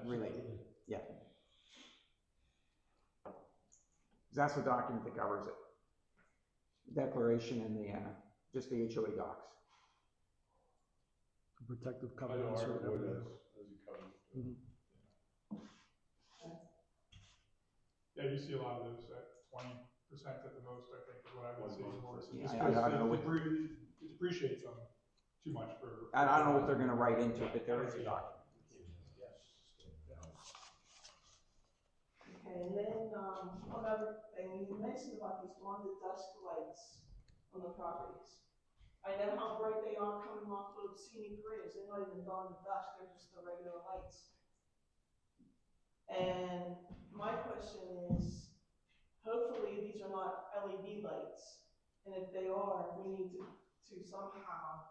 related. Yeah. That's the document that covers it. Declaration and the, just the HOA docs. Protective I know covenants or our whatever. board has a covenant. Mhm. Yeah, you see a lot of those at 20% at the most, I think, is what I've been seeing more. So Yeah, just I don't know it depreciates them too much for. I don't know what they're gonna write into it, but there is a document. Okay, and then, another thing, you mentioned about these dawn dusk lights on the properties. I know how bright they are coming off of scenic bridge, they're not even dawn to dusk, they're just the regular lights. And my question is, hopefully these are not LED lights, and if they are, we need to somehow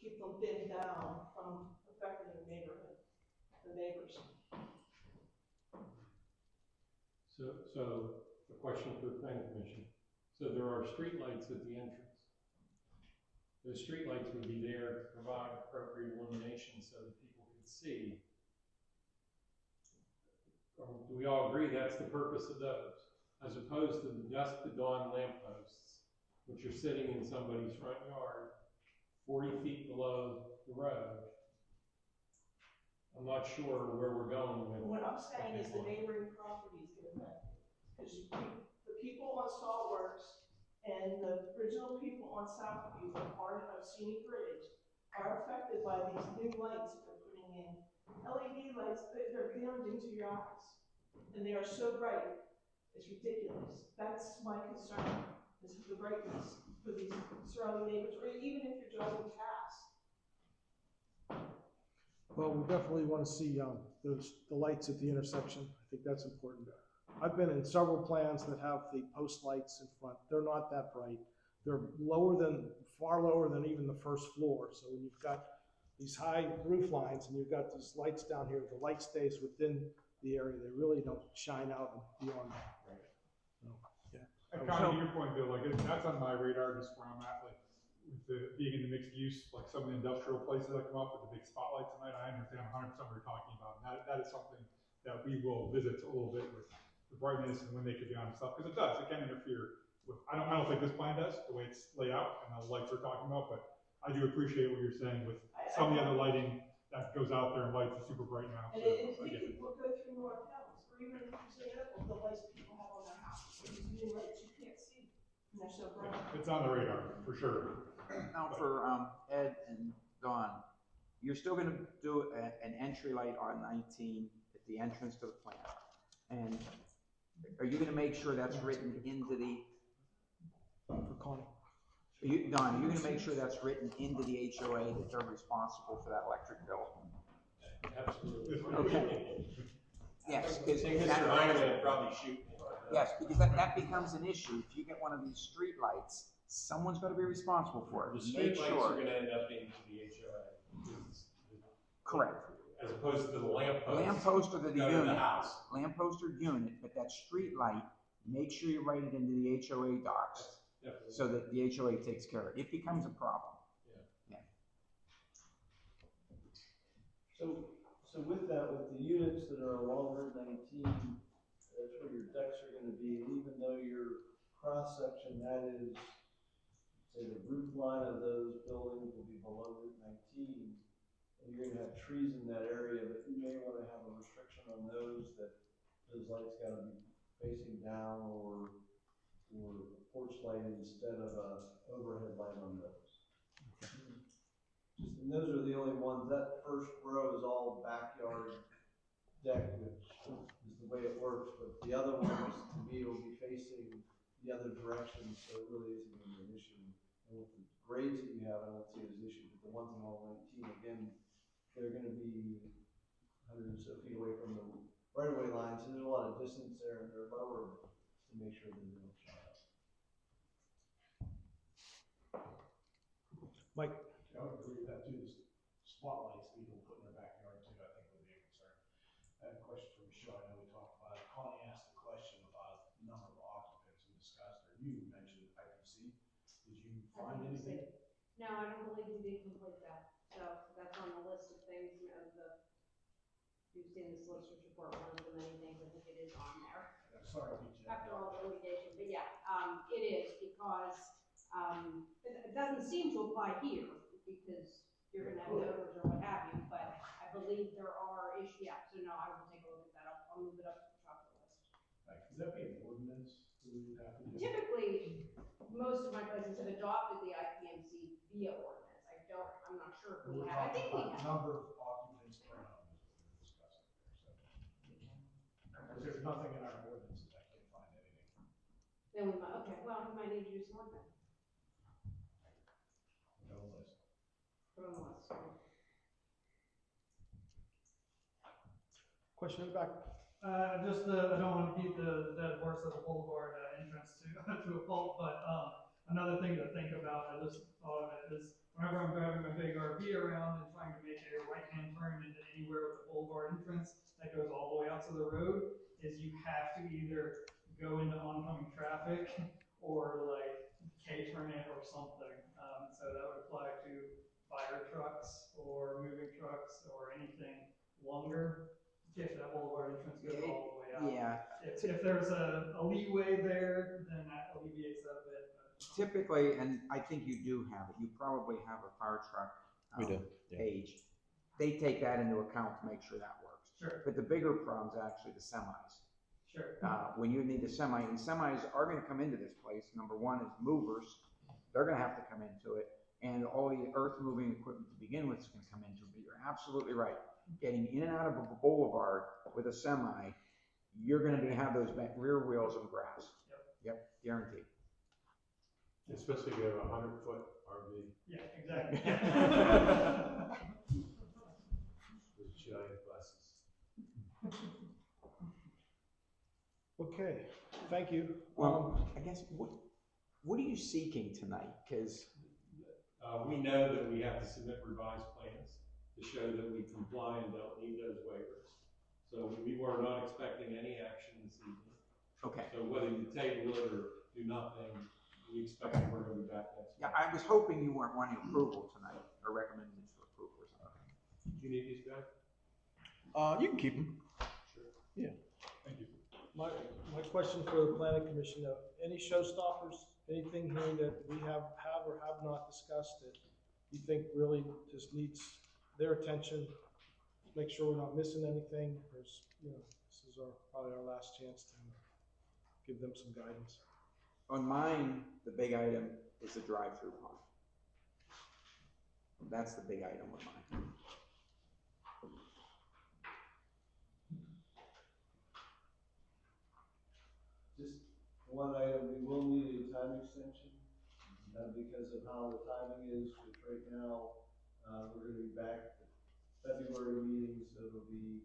keep them dimmed down from affecting the neighborhood, the neighbors. So a question for the planning commission. So there are street lights at the entrance. those streetlights would be there to provide appropriate illumination so that people could see. Do we all agree that's the purpose of those? As opposed to the dusk to dawn lampposts, which are sitting in somebody's front yard, 40 feet below the road. I'm not sure where we're going with. What I'm saying is the neighboring properties get affected. Because the people on Saltworks and the original people on Southview, the part of Scenic Ridge, are affected by these new lights that they're putting in. LED lights, they're damaging to your eyes. And they are so bright, it's ridiculous. That's my concern, is the brightness for these surrounding neighbors, or even if you're driving past. Well, we definitely want to see the lights at the intersection. I think that's important. I've been in several plans that have the post lights in front. They're not that bright. They're far lower than even the first floor. So when you've got these high roof lines and you've got these lights down here, the light stays within the area. They really don't shine out beyond that. Right. So, yeah. And kind of to your point, Bill, like that's on my radar just where I'm at, like with being in the mixed use, like some of the industrial places that come up with the big spotlights tonight. I understand 100% what you're talking about. And that is something that we will visit a little bit with the brightness and when they could be on stuff, because it can interfere with, I don't think this plan does, the way it's laid out and the lights we're talking about, but I do appreciate what you're saying with some of the other lighting that goes out there and lights are super bright now. And So, if you go through North Towns, or even if you say that, the lights people have on their houses, these new lights you can't see, and they're so bright. it's on the radar for sure. Now for Ed and Dawn, you're still gonna do an entry light on 19 at the entrance to the plant. And are you gonna make sure that's written into the, For Connie. Don, are you gonna make sure that's written into the HOA that they're responsible for that electric bill? Absolutely. Okay. Yes, because Mr. Hyman would probably shoot me. yes, because that becomes an issue. If you get one of these street lights, someone's gonna be responsible for it. The Make streetlights sure. are gonna end up being to the HOA. Correct. As opposed to the lamppost. Lamppost or the go to the unit, house. lamppost or unit, but that street light, make sure you write it into the HOA docs Definitely. so that the HOA takes care of it. It becomes a problem. So with that, with the units that are longer than 19, that's where your decks are gonna be, and even though your cross-section, that is, say the roof line of those buildings will be below Route 19, and you're gonna have trees in that area, but you may wanna have a restriction on those, that those lights gotta be facing down or a porch light instead of a overhead light on those. And those are the only ones, that first row is all backyard deck, which is the way it works, but the other ones, to me, will be facing the other direction, so it really isn't gonna be an issue. And with the grades that you have, I don't see it as an issue, but the ones in all 19, again, they're gonna be 100 or so feet away from the right-of-way lines, so there's a lot of distance there, and they're lower to make sure that they don't shut out. Mike? I would agree with that too. The spotlights people put in their backyard too, I think would be a concern. I have a question for Michelle. I know we talked about it. Connie asked the question about the number of occupants we discussed, or you mentioned IPC. Did you find anything? No, I don't believe we did complete that. So that's on the list of things, you've seen the solicitor's report, one of the many things, I think it is on there. Sorry, I beat you up. After all the litigation, but yeah, it is because, it doesn't seem to apply here because you're gonna have odors or what have you, but I believe there are issues, yeah, so no, I will take a look at that. I'll move it up to the top of the list. Like, could that be an ordinance that we would have to do? Typically, most of my places have adopted the IPMC via ordinance. I'm not sure if we We're have, I think talking we about have. number of occupants per home is what we're discussing there, so. Because there's nothing in our ordinances, I can't find anything. Then we might, okay, well, we might need to do some more then. No list. Put on the list. Question in the back? I don't want to beat the dead horse of the boulevard entrance to to a fault, but another thing to think about, I just thought of it, is whenever I'm driving my big RV around and trying to make a right-hand turn into anywhere with a boulevard entrance that goes all the way out to the road, is you have to either go into oncoming traffic or like catering it or something. So that would apply to fire trucks or moving trucks or anything longer. If that boulevard entrance goes all the way out. Yeah. If there's a leeway there, then that alleviates that a bit. Typically, and I think you do have it, you probably have a fire truck. We do, yeah. Page. They take that into account to make sure that works. Sure. But the bigger problem is actually the semis. Sure. When you need the semi, and semis are gonna come into this place, number one is movers, they're gonna have to come into it, and all the earth moving equipment to begin with is gonna come into it, but you're absolutely right. Getting in and out of a boulevard with a semi, you're gonna have those rear wheels on grass. Yep, guaranteed. Especially if you have a 100-foot RV. Yeah, exactly. With giant buses. Okay, thank you. Well, I guess, what are you seeking tonight? Because we know that we have to submit revised plans to show that we comply and don't need those waivers. So we were not expecting any action this evening. okay. So whether you table it or do nothing, we expect that we're going to be back next Yeah, month. I was hoping you weren't wanting approval tonight, or recommending for approval or something. Do you need these back? You can keep them. Sure. Yeah. Thank you. My question for the planning commission, though, any showstoppers, anything here that we have or have not discussed that you think really just needs their attention? Make sure we're not missing anything. There's, this is probably our last chance to give them some guidance. On mine, the big item is the drive-through pond. That's the big item on mine. Just one item, we will need a time extension, because of how the timing is, which right now, we're gonna be back at February meeting, so it'll be,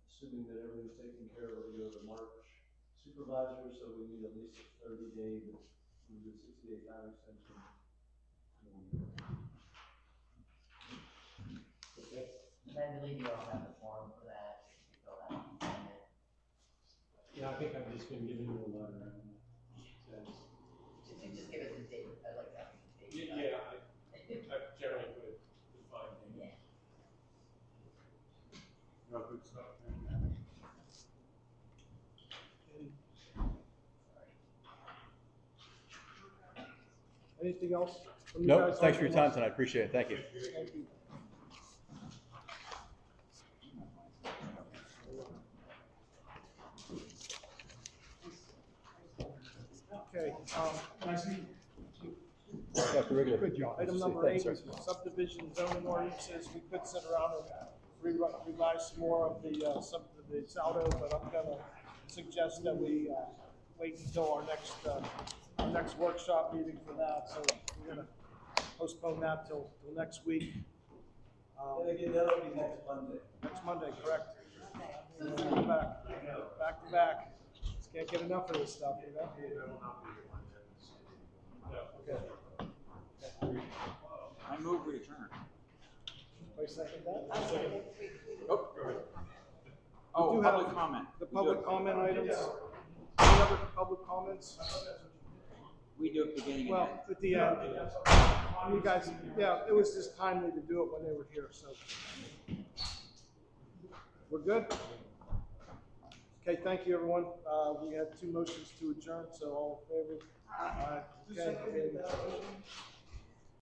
assuming that everything's taken care of, it'll go to March supervisor, so we need at least a 30-day, we do a 60-day time extension. Okay. And I believe you all have the form for that, if you fill that out and sign it. Yeah, I think I've just been giving you a letter. Just give us the date, I'd like that date. Yeah, I generally put it defined in. Yeah. No, good stuff. Anything else from you Nope, guys? thanks for your time tonight, appreciate it, thank you. Thank you. Okay, Nice meeting you. Dr. Wrigley. good job. Item number Thanks, 8 sir. is subdivision zoning ordinances. We could sit around and revise some more of the Saldo, but I'm gonna suggest that we wait until our next workshop meeting for that. So we're gonna postpone that till next week. And again, that'll be next Monday. Next Monday, correct? Back to back. Just can't get enough of this stuff, you know? Okay. I move we adjourn. Wait a second, that? Oh, go ahead. do Oh, have public comment. The We do public it- comment items. Any other public comments? We do it beginning and Well, end. at the end. You guys, yeah, it was just timely to do it when they were here, so. We're good? Okay, thank you, everyone. We had 2 motions to adjourn, so all in favor? Aye. Okay.